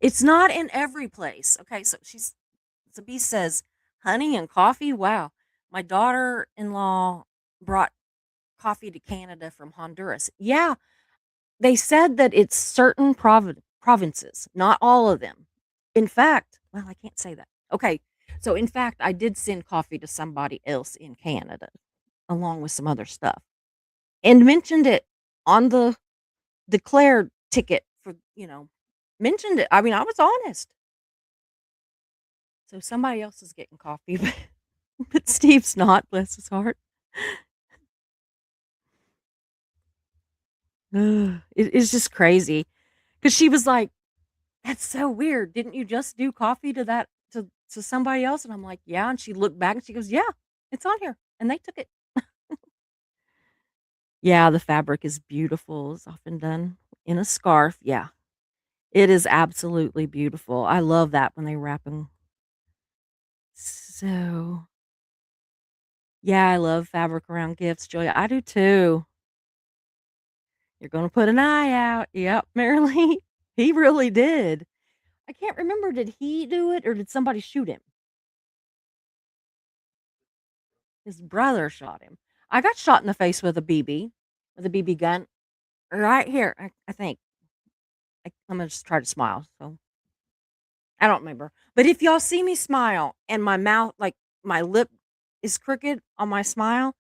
it's not in every place. Okay, so Zabi says, "Honey and coffee? Wow." My daughter-in-law brought coffee to Canada from Honduras. Yeah, they said that it's certain provinces, not all of them. In fact, well, I can't say that. Okay. So in fact, I did send coffee to somebody else in Canada along with some other stuff and mentioned it on the declared ticket for, mentioned it. I mean, I was honest. So somebody else is getting coffee, but Steve's not, bless his heart. It's just crazy because she was like, "That's so weird. Didn't you just do coffee to that to somebody else?" And I'm like, "Yeah." And she looked back and she goes, "Yeah, it's on here." And they took it. Yeah, the fabric is beautiful. It's often done in a scarf. Yeah. It is absolutely beautiful. I love that when they wrap them. So, yeah, I love fabric around gifts, Julia. I do too. You're going to put an eye out. Yep, Marilee. He really did. I can't remember. Did he do it or did somebody shoot him? His brother shot him. I got shot in the face with a BB gun right here. I think. I'm gonna just try to smile. So I don't remember. But if y'all see me smile and my mouth, like my lip is crooked on my smile,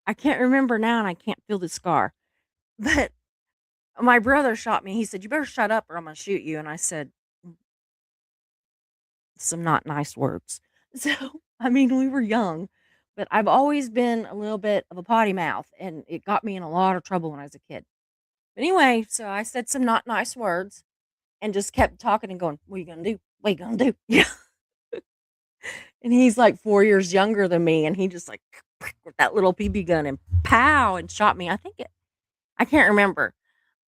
I can't remember now and I can't feel the scar. But my brother shot me. He said, "You better shut up or I'm gonna shoot you." And I said some not nice words. So, I mean, we were young, but I've always been a little bit of a potty mouth and it got me in a lot of trouble when I was a kid. But anyway, so I said some not nice words and just kept talking and going, "What are you gonna do? What are you gonna do?" Yeah. And he's like 4 years younger than me, and he just like with that little BB gun and pow and shot me. I can't remember,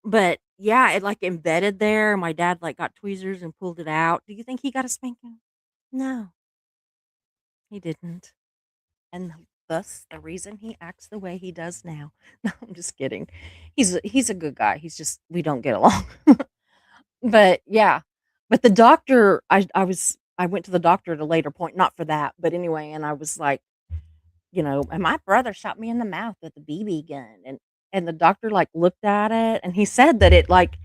but yeah, it like embedded there. My dad like got tweezers and pulled it out. Do you think he got a spanking? No, he didn't. And thus the reason he acts the way he does now. No, I'm just kidding. He's a good guy. He's just we don't get along. But yeah. But the doctor I went to the doctor at a later point, not for that, but anyway, and I was like, and my brother shot me in the mouth with a BB gun, and the doctor like looked at it and he said that it like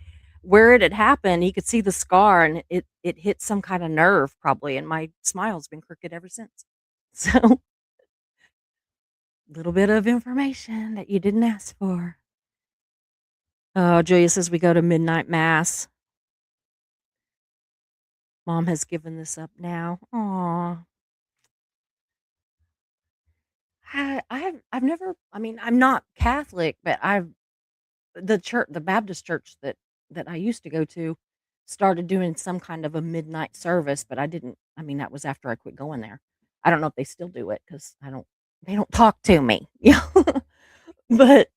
where it had happened, he could see the scar and it hit some kind of nerve probably, and my smile's been crooked ever since. So, little bit of information that you didn't ask for. Oh, Julia says we go to midnight mass. Mom has given this up now. Aw. I've never, I mean, I'm not Catholic, but the Baptist church that I used to go to started doing some kind of a midnight service, but I mean, that was after I quit going there. I don't know if they still do it because they don't talk to me. Yeah. But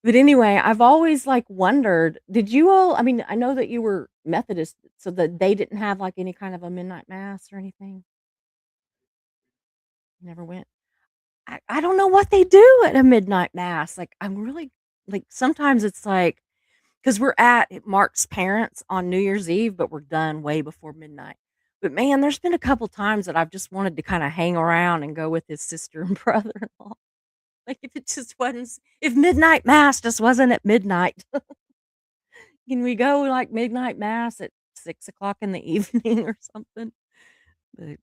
But anyway, I've always, like, wondered, did you all I mean, I know that you were Methodist, so that they didn't have, like, any kind of a midnight mass or anything? Never went? I don't know what they do at a midnight mass, like, I'm really like, sometimes it's like, because 'cause we're at Mark's parents' on New Year's Eve, but we're done way before midnight. But, man, there's been a couple times that I've just wanted to kinda hang around and go with his sister and brother-in-law. Like, if midnight mass just wasn't at midnight. Can we go like midnight mass at 6 o'clock in the evening or something? But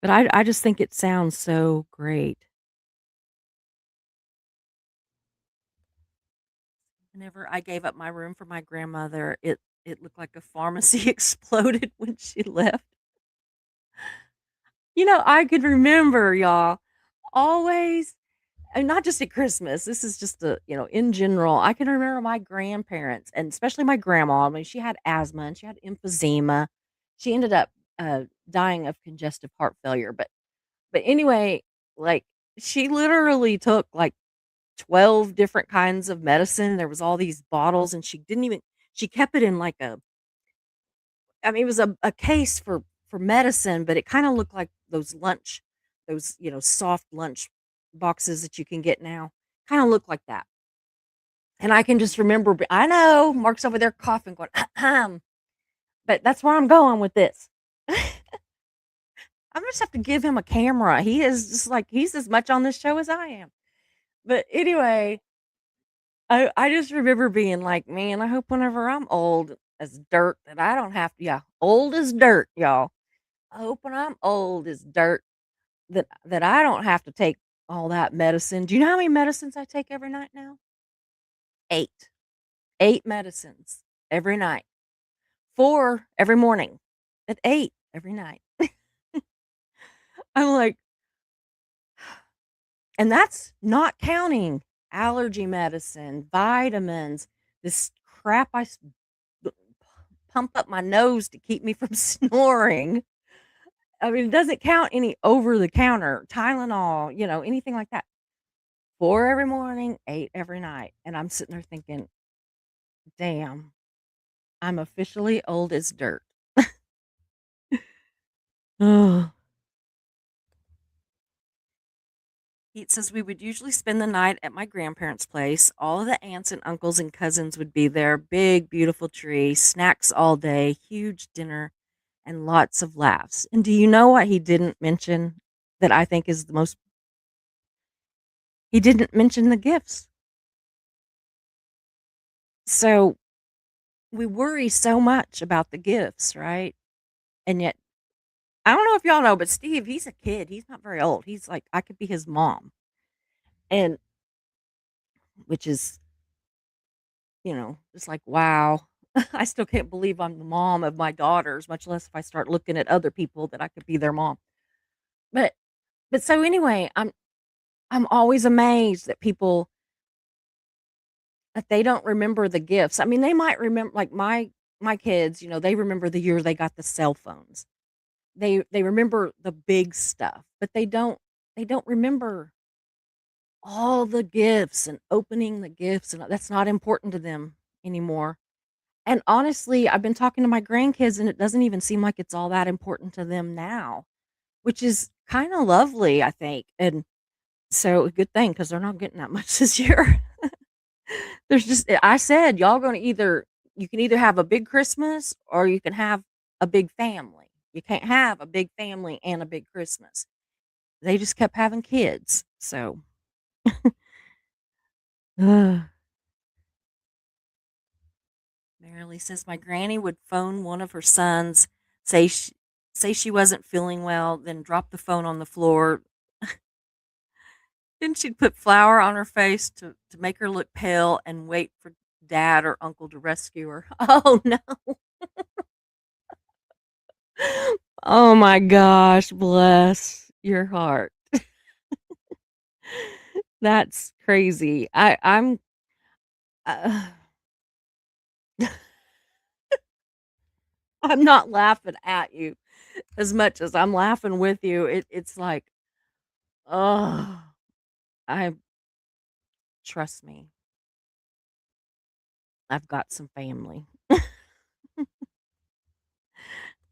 but I just think it sounds so great. Whenever I gave up my room for my grandmother, it looked like a pharmacy exploded when she left. I could remember, y'all, always and not just at Christmas, this is just in general, I can remember my grandparents, and especially my grandma, I mean, she had asthma and she had emphysema. She ended up, dying of congestive heart failure, but anyway, like, she literally took, like, 12 different kinds of medicine, there was all these bottles, and she kept it in, like, I mean, it was a case for medicine, but it kinda looked like those, soft lunch boxes that you can get now, kinda look like that, and I can just remember I know, Mark's over there coughing, going, "Ahem," but that's where I'm going with this. I just have to give him a camera, he is just like he's as much on this show as I am, but anyway, I just remember being like, "Man, I hope whenever I'm old as dirt that I don't have to" yeah, old as dirt, y'all. I hope when I'm old as dirt that I don't have to take all that medicine. Do you know how many medicines I take every night now? 8. 8 medicines every night. 4 every morning, at 8 every night. I'm like and that's not counting allergy medicine, vitamins, this crap b pump up my nose to keep me from snoring. I mean, it doesn't count any over the counter, Tylenol, anything like that. 4 every morning, 8 every night, and I'm sitting there thinking, "Damn, I'm officially old as dirt." Ugh. Pete says we would usually spend the night at my grandparents' place. All of the aunts and uncles and cousins would be there. Big, beautiful tree, snacks all day, huge dinner, and lots of laughs. And do you know what he didn't mention? that I think is the most he didn't mention the gifts. So, we worry so much about the gifts, right? And yet I don't know if y'all know, but Steve, he's a kid, he's not very old, he's like I could be his mom, and which is, it's like, wow. I still can't believe I'm the mom of my daughters, much less if I start looking at other people that I could be their mom. But so anyway, I'm always amazed that people that they don't remember the gifts. I mean, they might remember like my kids, they remember the year they got the cell phones. They remember the big stuff, but they don't remember all the gifts and opening the gifts, and that's not important to them anymore. And honestly, I've been talking to my grandkids and it doesn't even seem like it's all that important to them now, which is kind of lovely, I think. And so a good thing because they're not getting that much this year. There's just I said, y'all gonna either you can either have a big Christmas or you can have a big family. You can't have a big family and a big Christmas. They just kept having kids. So Ugh. Marilee says my granny would phone one of her sons, say she, say she wasn't feeling well, then drop the phone on the floor. Then she'd put flour on her face to make her look pale and wait for dad or uncle to rescue her. Oh no. Oh my gosh, bless your heart. That's crazy. Uh, I'm not laughing at you as much as I'm laughing with you. It's like, oh, I trust me. I've got some family.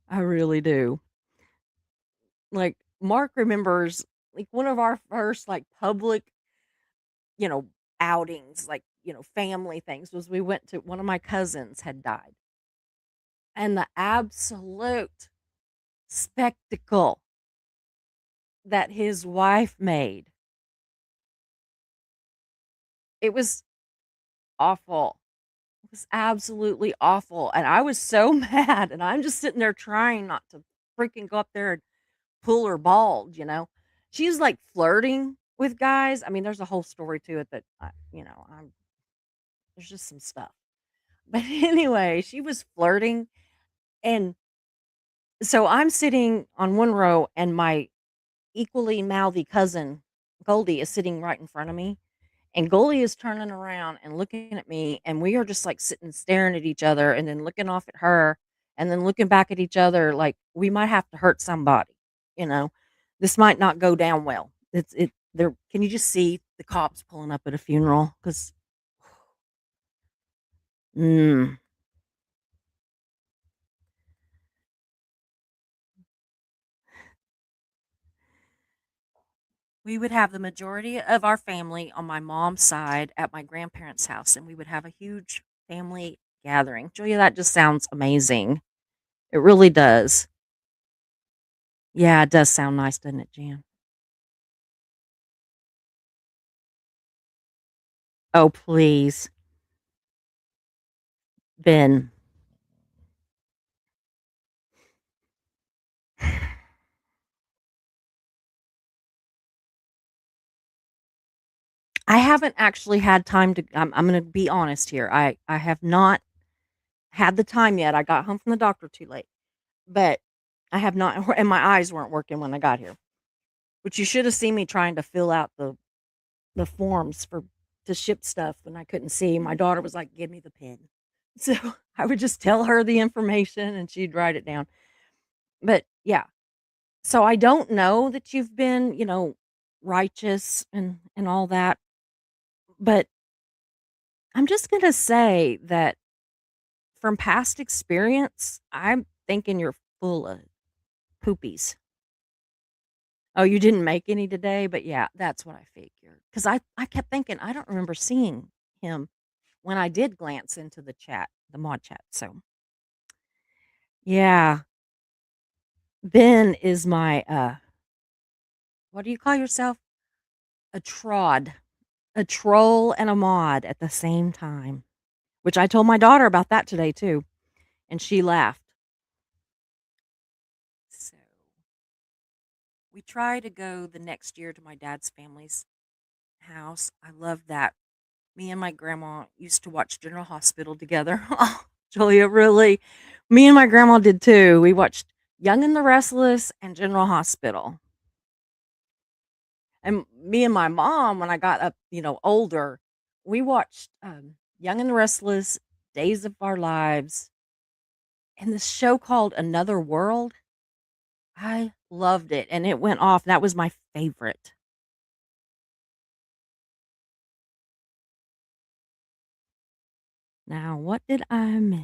I really do. Like Mark remembers like one of our first like public, you know, outings, like, family things was we went to one of my cousins had died. And the absolute spectacle that his wife made. It was awful. It was absolutely awful, and I was so mad, and I'm just sitting there trying not to freaking go up there and pull her bald. She was, like, flirting with guys. I mean, there's a whole story to it that I'm there's just some stuff. But anyway, she was flirting, and so I'm sitting on one row, and my equally mouthy cousin, Goldie, is sitting right in front of me. And Goalie is turning around and looking at me, and we are just like sitting staring at each other and then looking off at her and then looking back at each other like we might have to hurt somebody, you know. This might not go down well. It's it there can you just see the cops pulling up at a funeral? Because mm, we would have the majority of our family on my mom's side at my grandparents' house, and we would have a huge family gathering. Julia, that just sounds amazing. It really does. Yeah, it does sound nice, doesn't it, Jan? Oh, please. Ben. I haven't actually had time to I'm gonna be honest here. I have not had the time yet. I got home from the doctor too late, but I have not and my eyes weren't working when I got here, which you should have seen me trying to fill out the forms for to ship stuff when I couldn't see. My daughter was like, "Give me the pen." So, I would just tell her the information and she'd write it down. But, yeah. So I don't know that you've been, righteous and all that, but I'm just gonna say that from past experience, I'm thinking you're full of poopies. Oh, you didn't make any today, but yeah, that's what I figured. Because I kept thinking I don't remember seeing him when I did glance into the chat, the mod chat. So yeah, Ben is my What do you call yourself? A trod. A troll and a mod at the same time, which I told my daughter about that today too, and she laughed. So, we try to go the next year to my dad's family's house. I love that. Me and my grandma used to watch General Hospital together. Oh, Julia, really? Me and my grandma did too. We watched Young and the Restless and General Hospital. And me and my mom, when I got up, older, we watched Young and the Restless, Days of Our Lives, and this show called Another World. I loved it, and it went off. That was my favorite. Now, what did I miss?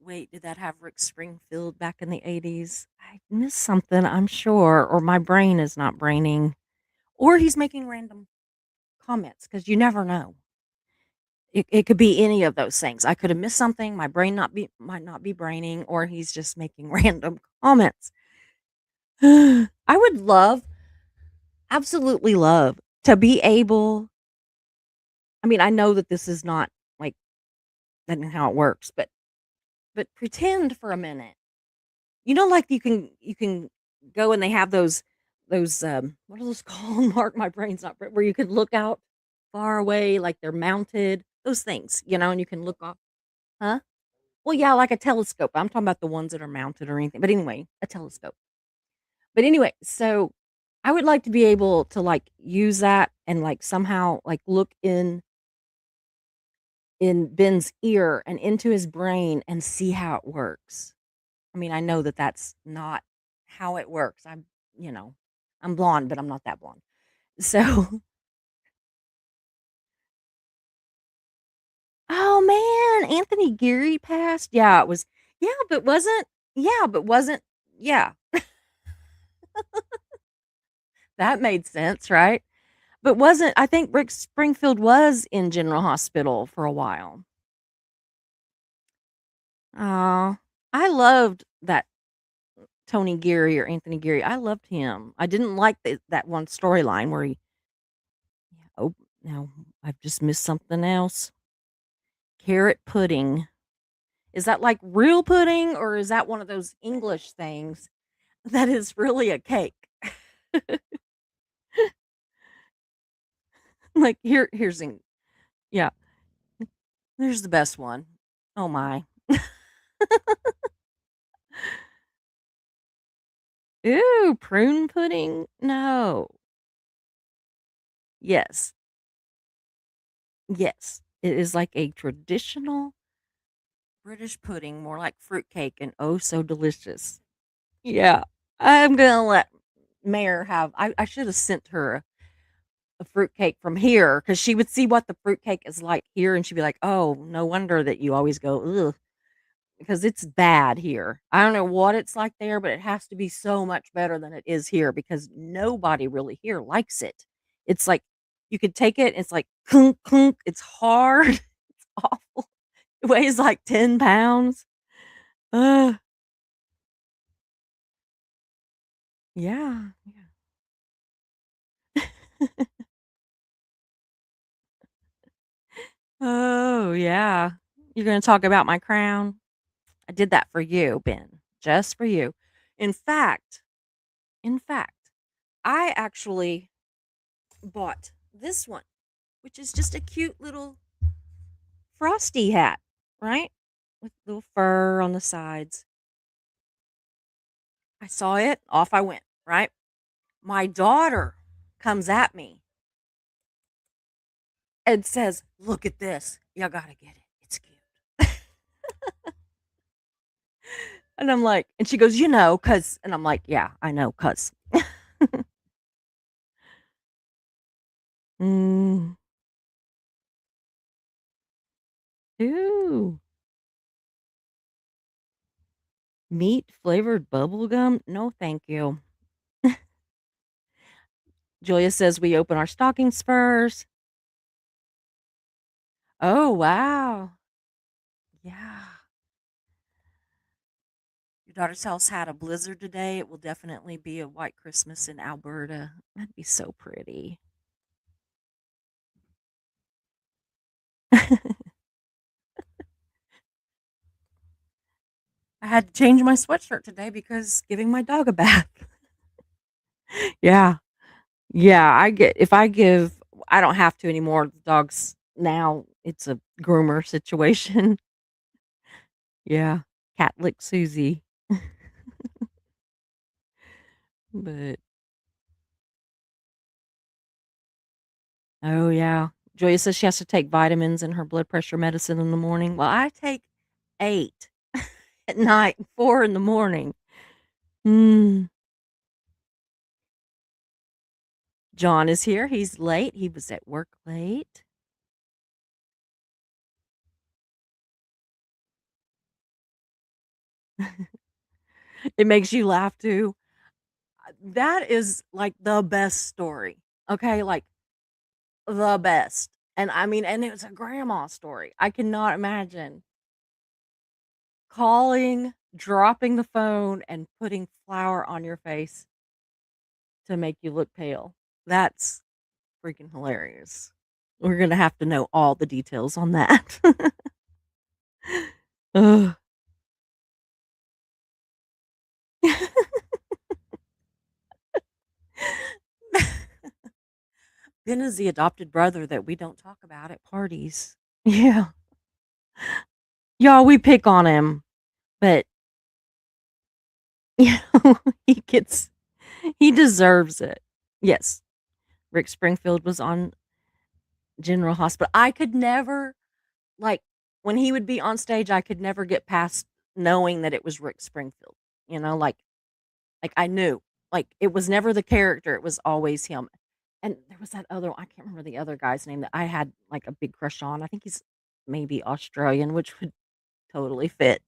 Wait, did that have Rick Springfield back in the 80s? I missed something, I'm sure, or my brain is not braining, or he's making random comments because you never know. It could be any of those things. I could have missed something, my brain not be might not be braining, or he's just making random comments. I would love, absolutely love, to be able, I mean, I know that this is not, like, that isn't how it works, but pretend for a minute. Like, you can go and they have those, what are those called? Mark, my brain's not br where you can look out far away, like they're mounted, those things, and you can look off. Huh? Well, yeah, like a telescope. I'm talking about the ones that are mounted or anything, but anyway, a telescope. But anyway, so I would like to be able to, like, use that and, like, somehow, like, look in Ben's ear and into his brain and see how it works. I mean, I know that that's not how it works. You know, I'm blonde, but I'm not that blonde. So, oh man, Anthony Geary passed. Yeah, it was. Yeah, but wasn't. Yeah, but wasn't. Yeah, that made sense, right? But wasn't. I think Rick Springfield was in General Hospital for a while. Oh, I loved that Tony Geary or Anthony Geary. I loved him. I didn't like that one storyline where he. Oh, now I've just missed something else. Carrot pudding. Is that like real pudding or is that one of those English things that is really a cake? Like yeah, here's the best one. Oh my. Ooh, prune pudding? No. Yes. Yes. It is like a traditional British pudding, more like fruitcake and oh so delicious. Yeah. I'm gonna let Mayor have I should have sent her a fruitcake from here because she would see what the fruitcake is like here and she'd be like, "Oh, no wonder that you always go, ugh, because it's bad here." I don't know what it's like there, but it has to be so much better than it is here because nobody really here likes it. It's like you could take it, it's like clunk clunk, it's hard, it's awful. It weighs like 10 pounds. Ugh. Yeah. Yeah. Oh, yeah. You're gonna talk about my crown? I did that for you, Ben, just for you. In fact in fact, I actually bought this one, which is just a cute little frosty hat, right? With little fur on the sides. I saw it, off I went, right? My daughter comes at me and says, "Look at this. You gotta get it. It's cute." And I'm like, and she goes, cause, and I'm like, yeah, I know, cause. Mm. Ooh. Meat flavored bubble gum? No, thank you. Julia says we open our stockings first. Oh, wow. Yeah. Your daughter's house had a blizzard today. It will definitely be a white Christmas in Alberta. That'd be so pretty. I had to change my sweatshirt today because giving my dog a bath. Yeah. Yeah, I don't have to anymore. The dog's now it's a groomer situation. Yeah. Cat lick Susie. But oh yeah. Julia says she has to take vitamins and her blood pressure medicine in the morning. Well, I take 8 at night, 4 in the morning. Mm. John is here. He's late. He was at work late. It makes you laugh too. That is like the best story. Okay, like the best. And I mean, and it's a grandma story. I cannot imagine calling, dropping the phone, and putting flour on your face to make you look pale. That's freaking hilarious. We're gonna have to know all the details on that. Ugh. Ben is the adopted brother that we don't talk about at parties. Yeah. Y'all, we pick on him, but you know, he deserves it. Yes. Rick Springfield was on General Hospital. I could never like when he would be on stage, I could never get past knowing that it was Rick Springfield. You know, like I knew. Like it was never the character, it was always him. And there was that other I can't remember the other guy's name that I had like a big crush on. I think he's maybe Australian, which would totally fit.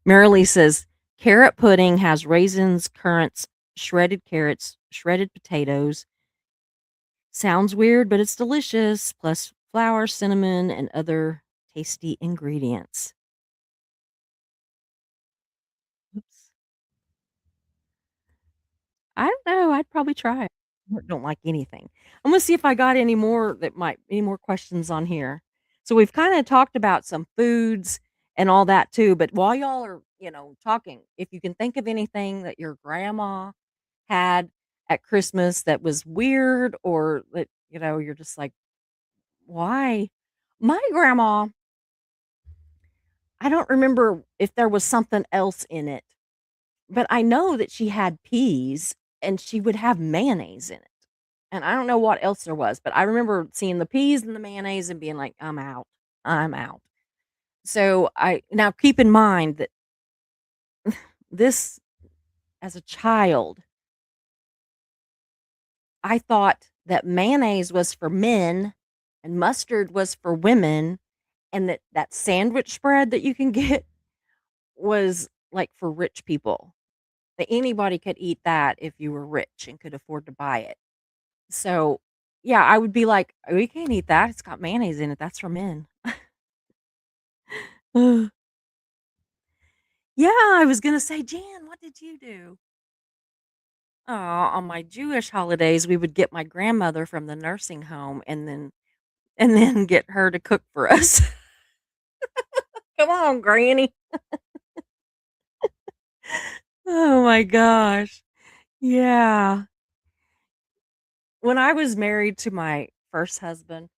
Marilee says carrot pudding has raisins, currants, shredded carrots, shredded potatoes. Sounds weird, but it's delicious. Plus flour, cinnamon, and other tasty ingredients. Oops. I don't know. I'd probably try it. I don't like anything. I'm gonna see if I got any more questions on here. So we've kind of talked about some foods and all that too. But while y'all are, talking, if you can think of anything that your grandma had at Christmas that was weird or that, you're just like, why? My grandma, I don't remember if there was something else in it, but I know that she had peas and she would have mayonnaise in it. And I don't know what else there was, but I remember seeing the peas and the mayonnaise and being like, I'm out. I'm out. So I now keep in mind that this as a child, I thought that mayonnaise was for men and mustard was for women and that sandwich spread that you can get was like for rich people. That anybody could eat that if you were rich and could afford to buy it. So, yeah, I would be like, "We can't eat that. It's got mayonnaise in it. That's for men." Yeah, I was gonna say, Jan, what did you do? Oh, on my Jewish holidays, we would get my grandmother from the nursing home and then get her to cook for us. Come on, Granny. Oh my gosh. Yeah. When I was married to my first husband,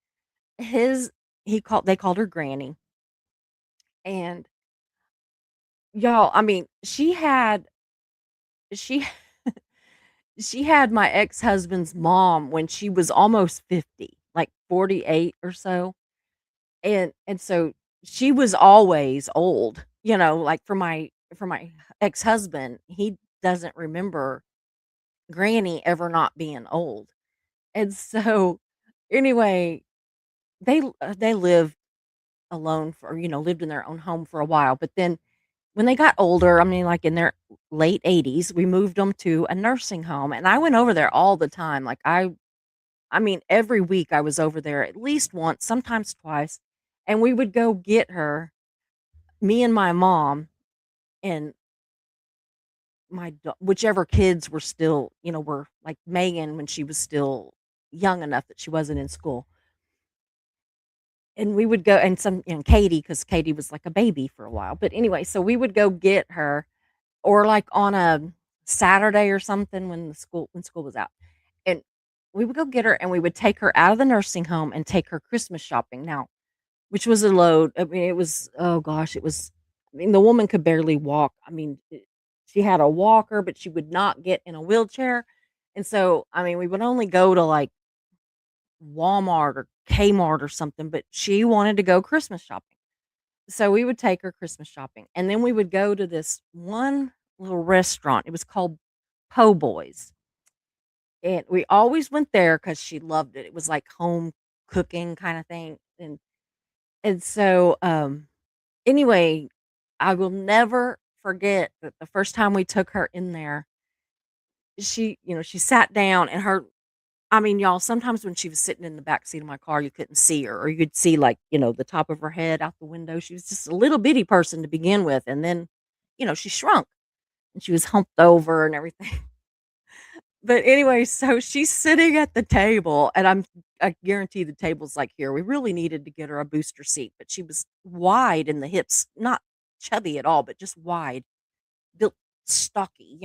his he called they called her Granny. And y'all, I mean, she she had my ex-husband's mom when she was almost 50, like 48 or so. And so she was always old, like for my ex-husband, he doesn't remember Granny ever not being old. And so anyway, they lived alone lived in their own home for a while, but then when they got older, I mean, like in their late 80s, we moved them to a nursing home, and I went over there all the time. Like I mean, every week I was over there at least once, sometimes twice, and we would go get her me and my mom and whichever kids were still, were like Megan when she was still young enough that she wasn't in school. And we would go and Katie, because Katie was like a baby for a while. But anyway, so we would go get her, or like on a Saturday or something when school was out. And we would go get her and we would take her out of the nursing home and take her Christmas shopping. Now, which was a load. I mean, it was, oh gosh, I mean, the woman could barely walk. I mean, she had a walker, but she would not get in a wheelchair. And so, I mean, we would only go to like Walmart or Kmart or something, but she wanted to go Christmas shopping. So we would take her Christmas shopping, and then we would go to this one little restaurant. It was called Po' Boys, and we always went there because she loved it. It was like home cooking kind of thing, and so, anyway, I will never forget that the first time we took her in there, she sat down and I mean, y'all, sometimes when she was sitting in the back seat of my car, you couldn't see her, or you could see like, the top of her head out the window. She was just a little bitty person to begin with. And then, she shrunk and she was humped over and everything. But anyway, so she's sitting at the table, and I guarantee the table's like here. We really needed to get her a booster seat, but she was wide in the hips, not chubby at all, but just wide, built stocky.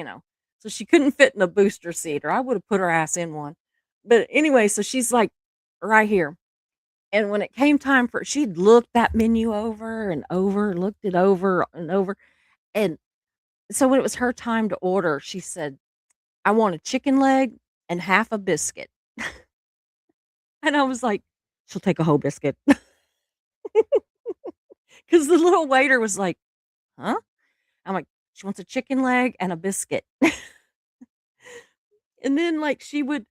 So she couldn't fit in a booster seat, or I would have put her ass in one. But anyway, so she's like right here. And when it came time she'd looked that menu over and over, looked it over and over. And so when it was her time to order, she said, I want a chicken leg and half a biscuit. And I was like, she'll take a whole biscuit. Because the little waiter was like, huh? I'm like, she wants a chicken leg and a biscuit. And then like she would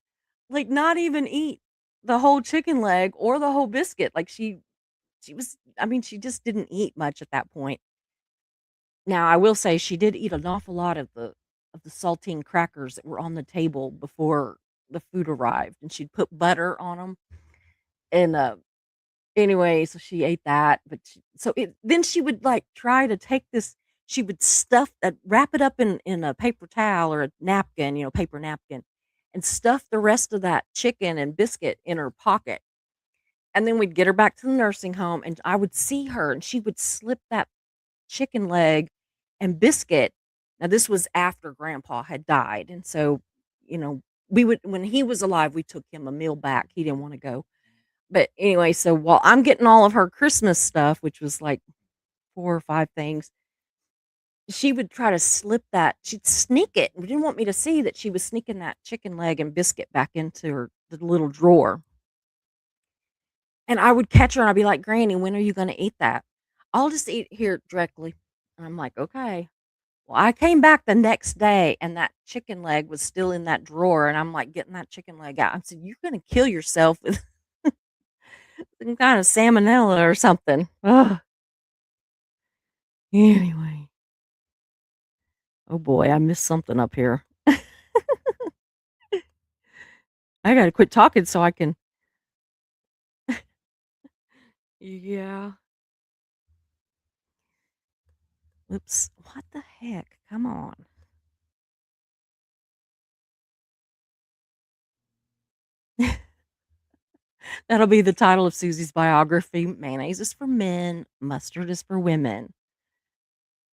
like not even eat the whole chicken leg or the whole biscuit. Like she was, I mean, she just didn't eat much at that point. Now, I will say she did eat an awful lot of the saltine crackers that were on the table before the food arrived, and she'd put butter on them. And, anyway, so she ate that, but then she would, like, try to take this she would wrap it up in a paper towel or a napkin, paper napkin, and stuff the rest of that chicken and biscuit in her pocket. And then we'd get her back to the nursing home, and I would see her, and she would slip that chicken leg and biscuit. Now this was after grandpa had died, and so, we would when he was alive, we took him a meal back. He didn't wanna go. But anyway, so while I'm getting all of her Christmas stuff, which was like 4 or 5 things, she would try to slip she'd sneak it. We didn't want me to see that she was sneaking that chicken leg and biscuit back into the little drawer. And I would catch her and I'd be like, "Granny, when are you gonna eat that?" "I'll just eat it here directly." And I'm like, "Okay." Well, I came back the next day and that chicken leg was still in that drawer, and I'm like getting that chicken leg out. I said, "You're gonna kill yourself with some kind of salmonella or something." Ugh. Anyway. Oh boy, I missed something up here. I gotta quit talking so I can. Yeah. Oops. What the heck? Come on. That'll be the title of Susie's biography. Mayonnaise is for men, mustard is for women.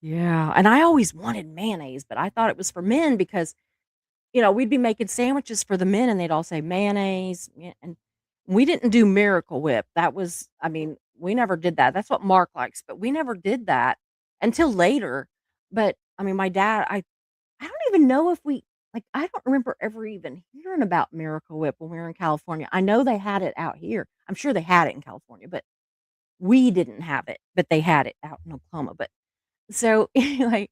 Yeah, and I always wanted mayonnaise, but I thought it was for men because, we'd be making sandwiches for the men and they'd all say mayonnaise, and we didn't do Miracle Whip. That was I mean, we never did that. That's what Mark likes, but we never did that until later. But, I mean, my dad I don't even know if I don't remember ever even hearing about Miracle Whip when we were in California. I know they had it out here. I'm sure they had it in California, but we didn't have it, but they had it out in Oklahoma. But so anyway,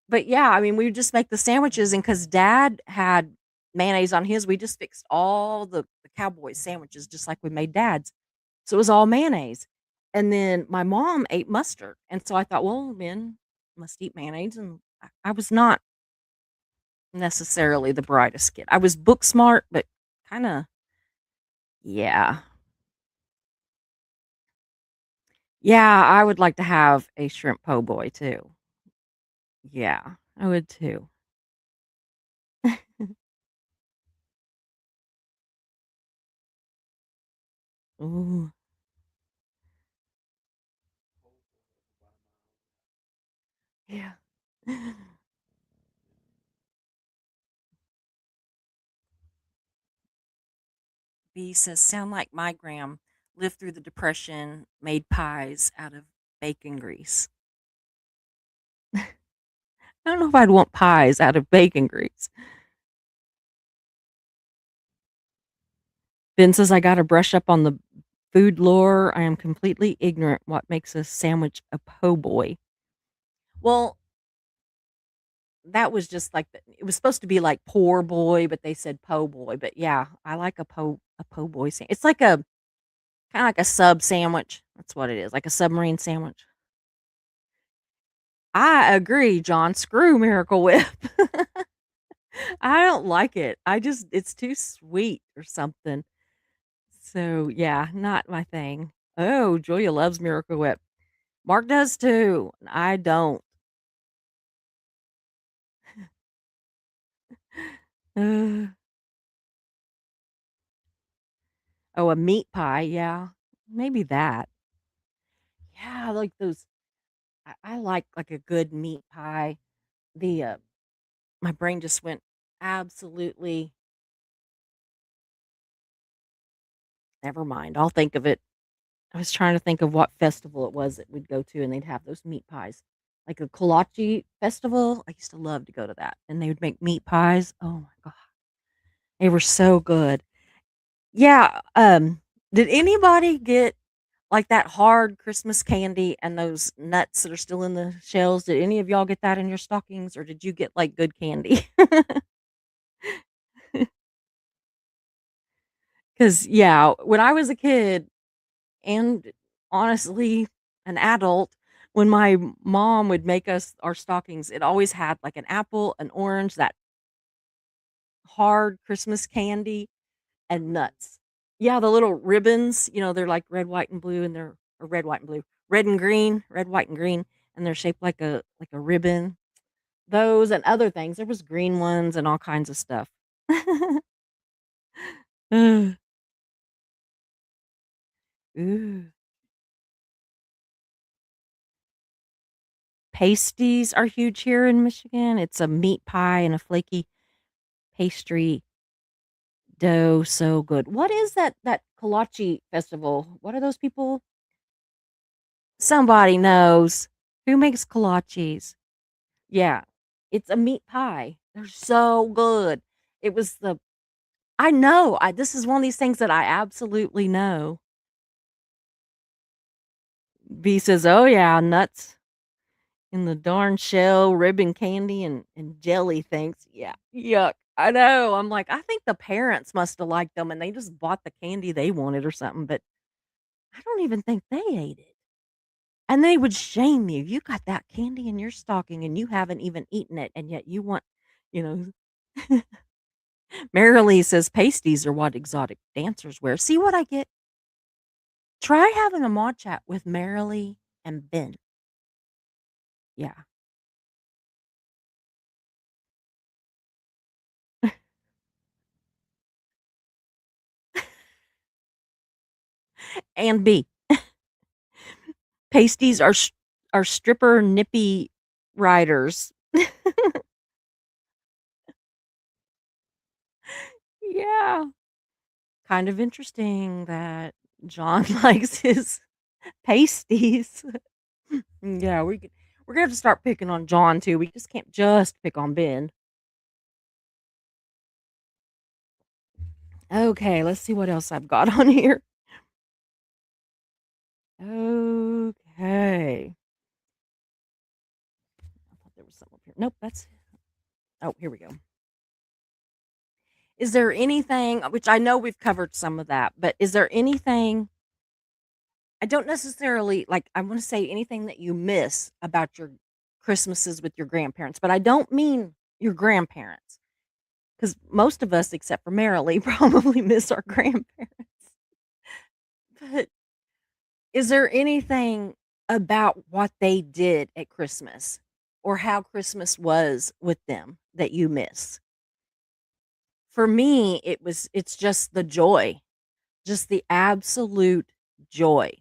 but yeah, I mean, we would just make the sandwiches, and because Dad had mayonnaise on his, we just fixed all the Cowboy sandwiches just like we made Dad's. So it was all mayonnaise. And then my mom ate mustard, and so I thought, well, men must eat mayonnaise, and I was not necessarily the brightest kid. I was book smart, but kinda, yeah. Yeah, I would like to have a shrimp po' boy too. Yeah, I would too. Ooh, yeah. B says, "Sound like my gram lived through the depression, made pies out of bacon grease." I don't know if I'd want pies out of bacon grease. Ben says, "I gotta brush up on the food lore. I am completely ignorant what makes a sandwich a po' boy." Well, that was just like it was supposed to be like poor boy, but they said po' boy. But yeah, I like a po' boy sandwich. It's like a kinda like a sub sandwich. That's what it is, like a submarine sandwich. I agree, John. Screw Miracle Whip. I don't like it. I just it's too sweet or something. So, yeah, not my thing. Oh, Julia loves Miracle Whip. Mark does too. I don't. Uh, oh, a meat pie, yeah. Maybe that. Yeah, like those I like a good meat pie. The my brain just went absolutely never mind. I'll think of it. I was trying to think of what festival it was that we'd go to, and they'd have those meat pies. Like a kolache festival. I used to love to go to that. And they would make meat pies. Oh my god. They were so good. Yeah, did anybody get like that hard Christmas candy and those nuts that are still in the shells? Did any of y'all get that in your stockings, or did you get like good candy? Cuz yeah, when I was a kid and honestly an adult, when my mom would make us our stockings, it always had like an apple, an orange, that hard Christmas candy, and nuts. Yeah, the little ribbons, they're like red, white, and blue, and they're or red, white, and blue, red and green, red, white, and green, and they're shaped like a ribbon. Those and other things. There was green ones and all kinds of stuff. Ugh. Ooh. Pasties are huge here in Michigan. It's a meat pie and a flaky pastry dough, so good. What is that kolache festival? What are those people? Somebody knows. Who makes kolaches? Yeah. It's a meat pie. They're so good. It was the I know. This is one of these things that I absolutely know. B says, "Oh yeah, nuts in the darn shell, ribbon candy and jelly things." Yeah. Yuck. I know. I'm like, I think the parents must have liked them and they just bought the candy they wanted or something, but I don't even think they ate it. And they would shame you. You got that candy in your stocking and you haven't even eaten it, and yet you want, you know. Marilee says pasties are what exotic dancers wear. See what I get? Try having a mod chat with Marilee and Ben. Yeah. And B. Pasties are stripper nippy riders. Yeah. Kind of interesting that John likes his pasties. Yeah, we're gonna have to start picking on John too. We just can't just pick on Ben. Okay, let's see what else I've got on here. Okay. I thought there was some up here. Nope, that's oh, here we go. Is there anything which I know we've covered some of that, but is there anything I don't necessarily like I want to say anything that you miss about your Christmases with your grandparents, but I don't mean your grandparents because most of us, except for Marilee, probably miss our grandparents. But Is there anything about what they did at Christmas or how Christmas was with them that you miss? For me, it's just the joy, just the absolute joy.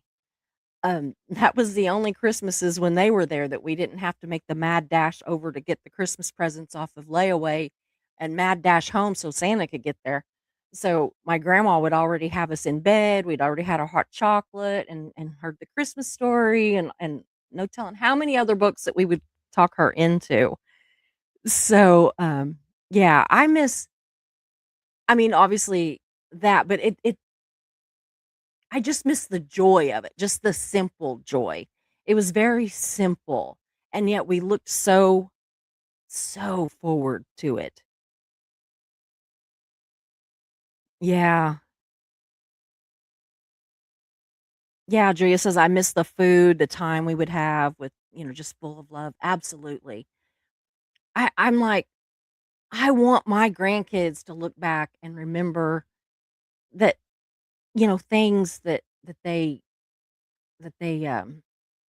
That was the only Christmases when they were there that we didn't have to make the mad dash over to get the Christmas presents off of layaway and mad dash home so Santa could get there. So my grandma would already have us in bed. We'd already had our hot chocolate and heard the Christmas story and no telling how many other books that we would talk her into. So yeah, I mean obviously that, but I just miss the joy of it, just the simple joy. It was very simple, and yet we looked so forward to it. Yeah. Yeah, Julia says, "I miss the food, the time we would have with, just full of love." Absolutely. I'm like, I want my grandkids to look back and remember that, things that they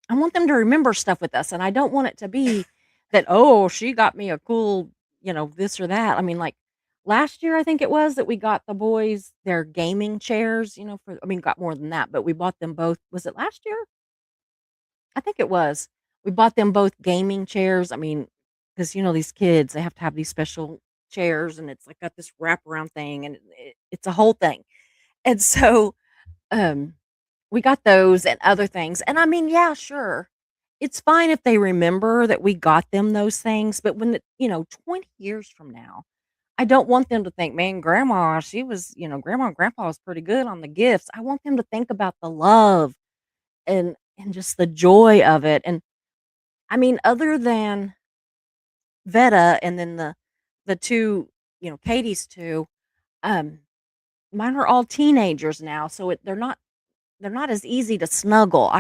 I want them to remember stuff with us, and I don't want it to be that, "Oh, she got me a cool, this or that." I mean, like, last year, I think it was that we got the boys their gaming chairs, got more than that, but we bought them both was it last year? I think it was. We bought them both gaming chairs. I mean, because these kids, they have to have these special chairs, and it's, like, got this wraparound thing, and it's a whole thing. And so, um we got those and other things, and I mean, yeah, sure. It's fine if they remember that we got them those things, but when 20 years from now, I don't want them to think, "Man, grandma, she was grandma and grandpa was pretty good on the gifts." I want them to think about the love and just the joy of it, and, I mean, other than Veta and then the 2, Katie's 2, um, mine are all teenagers now, so they're not as easy to snuggle.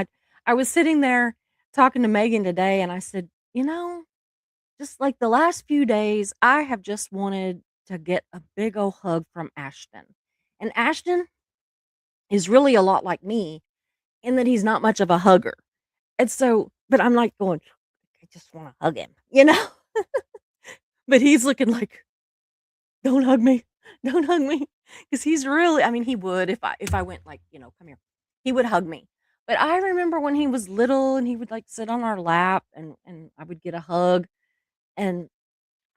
I was sitting there talking to Megan today and I said, just like the last few days, I have just wanted to get a big old hug from Ashton. And Ashton is really a lot like me in that he's not much of a hugger. And so, but I'm like going, I just want to hug him. But he's looking like, don't hug me. Don't hug me. Because he's really, I mean, he would if I went like, come here. He would hug me. But I remember when he was little and he would like sit on our lap and I would get a hug. And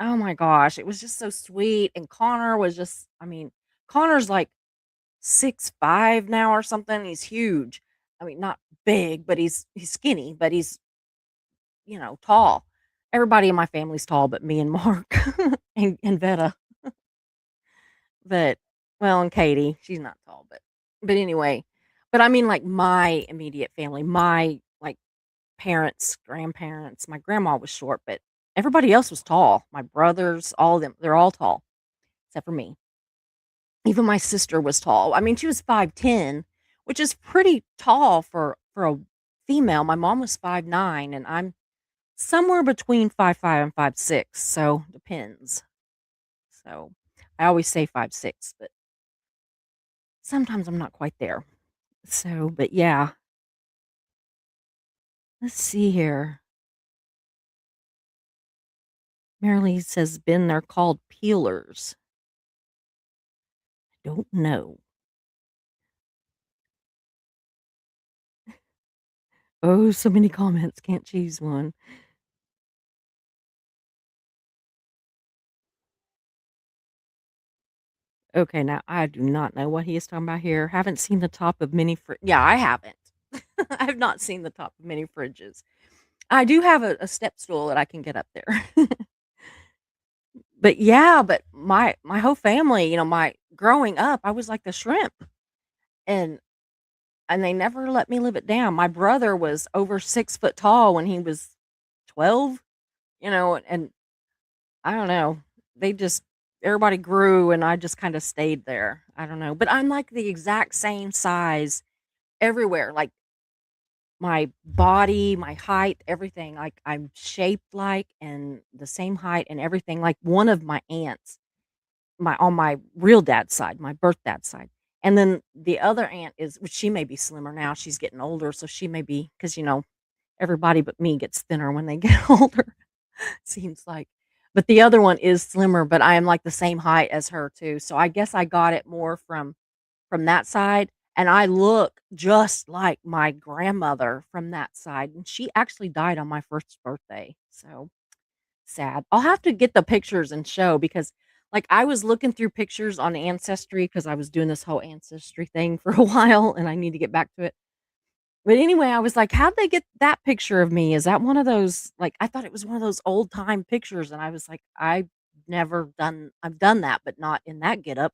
oh my gosh, it was just so sweet. And Connor was just, I mean, Connor's like 6'5" now or something. He's huge. I mean, not big, but he's skinny, but he's, tall. Everybody in my family's tall but me and Mark and Veta. But well, and Katie, she's not tall, but anyway. But I mean, like, my immediate family, my, like, parents, grandparents, my grandma was short, but everybody else was tall. My brothers, all of them, they're all tall, except for me. Even my sister was tall. I mean, she was 5'10", which is pretty tall for a female. My mom was 5'9", and I'm somewhere between 5'5" and 5'6", so depends. So, I always say 5'6", but sometimes I'm not quite there. So, but yeah, let's see here. Marilee says, "Been there, called peelers." Don't know. Oh, so many comments. Can't choose one. Okay, now I do not know what he is talking about here. Haven't seen the top of many yeah, I haven't. I have not seen the top of many fridges. I do have a step stool that I can get up there. But yeah, but my whole family, my growing up, I was like the shrimp. And and they never let me live it down. My brother was over 6 foot tall when he was 12, and I don't know. They just everybody grew and I just kinda stayed there. I don't know, but I'm like the exact same size everywhere, like my body, my height, everything, like I'm shaped like and the same height and everything like one of my aunts, my on my real dad's side, my birth dad's side. And then the other aunt is which she may be slimmer now, she's getting older, so she may be because everybody but me gets thinner when they get older, seems like. But the other one is slimmer, but I am, like, the same height as her too, so I guess I got it more from that side, and I look just like my grandmother from that side, and she actually died on my 1st birthday, so sad. I'll have to get the pictures and show because, like, I was looking through pictures on Ancestry because I was doing this whole Ancestry thing for a while, and I need to get back to it. But anyway, I was like, "How'd they get that picture of me? Is that one of those" like, I thought it was one of those old time pictures, and I was like, I've done that, but not in that getup."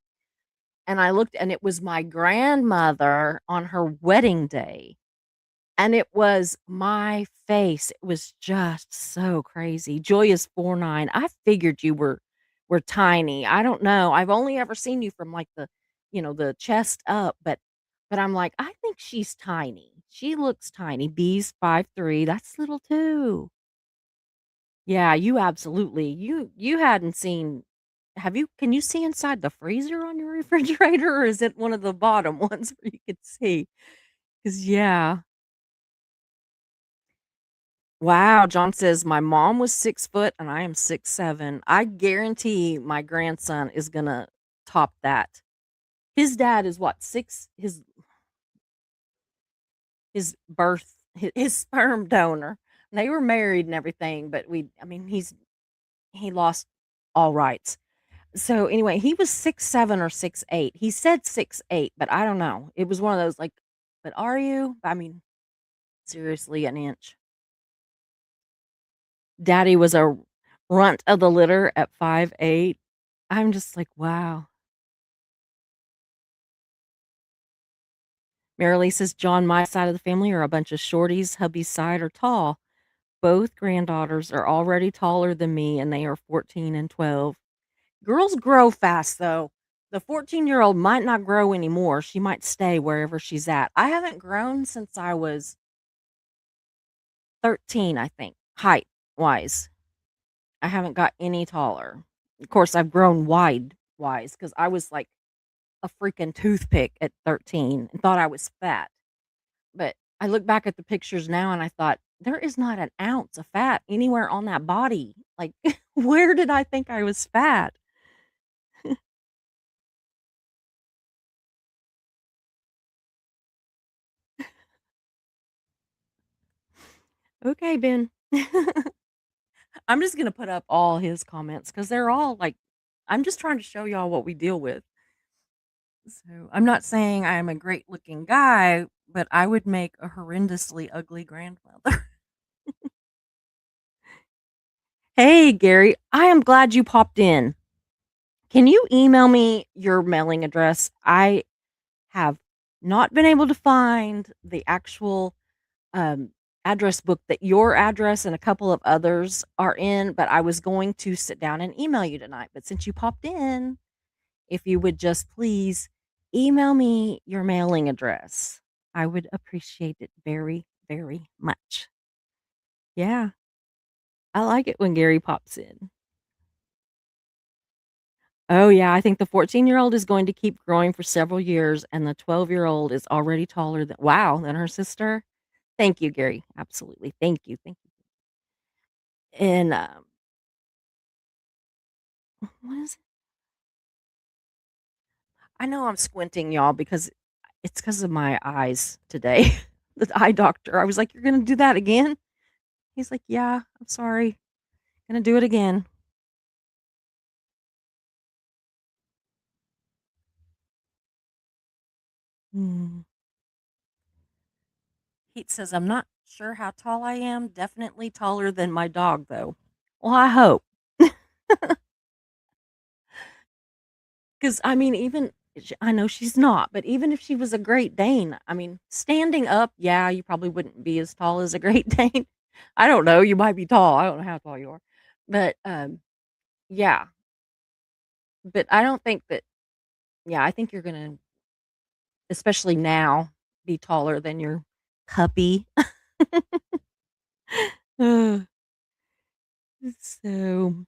And I looked, and it was my grandmother on her wedding day. And it was my face. It was just so crazy. Joy is 4'9". I figured you were tiny. I don't know. I've only ever seen you from like the chest up, but I'm like, I think she's tiny. She looks tiny. B's 5'3". That's little too. Yeah, you absolutely. You hadn't seen have you can you see inside the freezer on your refrigerator or is it one of the bottom ones where you could see? 'Cause yeah. Wow, John says, "My mom was 6 foot and I am 6'7". I guarantee my grandson is gonna top that. His dad is what, 6 his his sperm donor. They were married and everything, but I mean, he lost all rights. So, anyway, he was 6'7" or 6'8". He said 6'8", but I don't know. It was one of those, like, "But are you?" I mean, seriously, an inch. Daddy was a runt of the litter at 5'8". I'm just like, "Wow." Marilee says, "John, my side of the family are a bunch of shorties. Hubby's side are tall. Both granddaughters are already taller than me, and they are 14 and 12." Girls grow fast, though. The 14-year-old might not grow anymore. She might stay wherever she's at. I haven't grown since I was 13, I think, height-wise. I haven't got any taller. Of course, I've grown wide-wise because I was like a freaking toothpick at 13 and thought I was fat. But I look back at the pictures now and I thought, there is not an ounce of fat anywhere on that body. Like, where did I think I was fat? Okay, Ben. I'm just gonna put up all his comments because they're all like, I'm just trying to show y'all what we deal with. So I'm not saying I am a great looking guy, but I would make a horrendously ugly grandmother. Hey, Gary, I am glad you popped in. Can you email me your mailing address? I have not been able to find the actual um, address book that your address and a couple of others are in, but I was going to sit down and email you tonight. But since you popped in, if you would just please email me your mailing address, I would appreciate it very, very much. Yeah, I like it when Gary pops in. Oh, yeah, I think the 14-year-old is going to keep growing for several years, and the 12-year-old is already taller than her sister. Thank you, Gary. Absolutely. Thank you. Thank you. And, what is it? I know I'm squinting, y'all, because it's because of my eyes today. The eye doctor, I was like, "You're gonna do that again?" He's like, "Yeah, I'm sorry. Gonna do it again." Mm. Pete says, "I'm not sure how tall I am. Definitely taller than my dog, though." Well, I hope. 'Cause, I mean, even I know she's not, but even if she was a Great Dane, I mean, standing up, yeah, you probably wouldn't be as tall as a Great Dane. I don't know, you might be tall, I don't know how tall you are. But, yeah, but I don't think that yeah, I think you're gonna, especially now, be taller than your puppy. Ugh, so,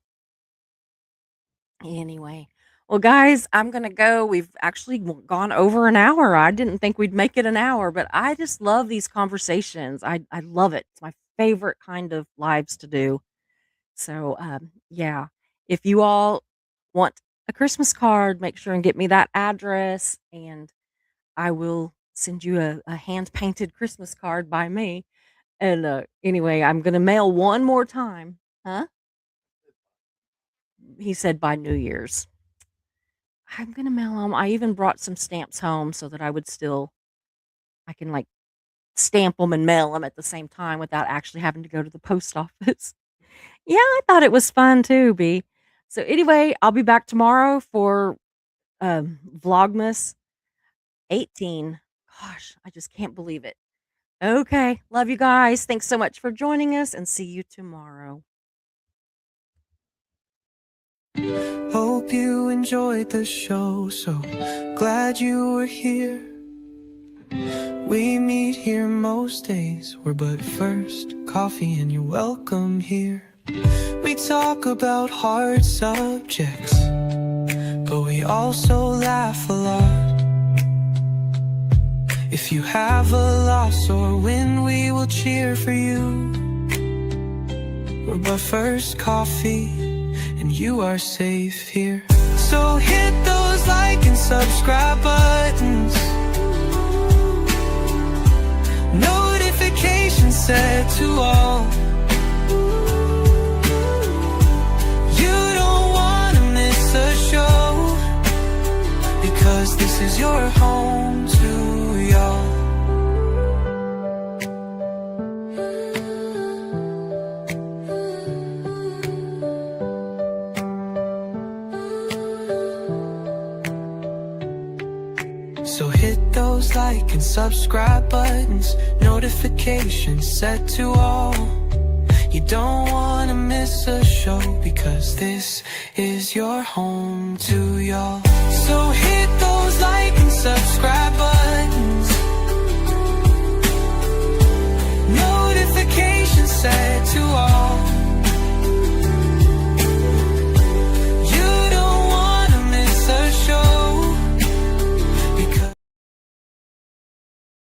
anyway. Well, guys, I'm gonna go. We've actually gone over an hour. I didn't think we'd make it an hour, but I just love these conversations. I love it. It's my favorite kind of lives to do. So, yeah, if you all want a Christmas card, make sure and get me that address, and I will send you a hand painted Christmas card by me. And anyway, I'm gonna mail one more time. Huh? He said by New Year's. I'm gonna mail them. I even brought some stamps home so that I can like stamp them and mail them at the same time without actually having to go to the post office. Yeah, I thought it was fun too, B. So anyway, I'll be back tomorrow for Vlogmas 18. Gosh, I just can't believe it. Okay, love you guys. Thanks so much for joining us and see you tomorrow. Hope you enjoyed the show, so glad you were here. We meet here most days, we're but first coffee and you're welcome here. We talk about hard subjects, but we also laugh a lot. If you have a loss or win, we will cheer for you. We're but first coffee and you are safe here. So hit those like and subscribe buttons, notifications set to all. You don't want to miss a show, because this is your home to y'all. So hit those like and subscribe buttons, notifications set to all. You don't want to miss a show, because this is your home to y'all. So hit those like and subscribe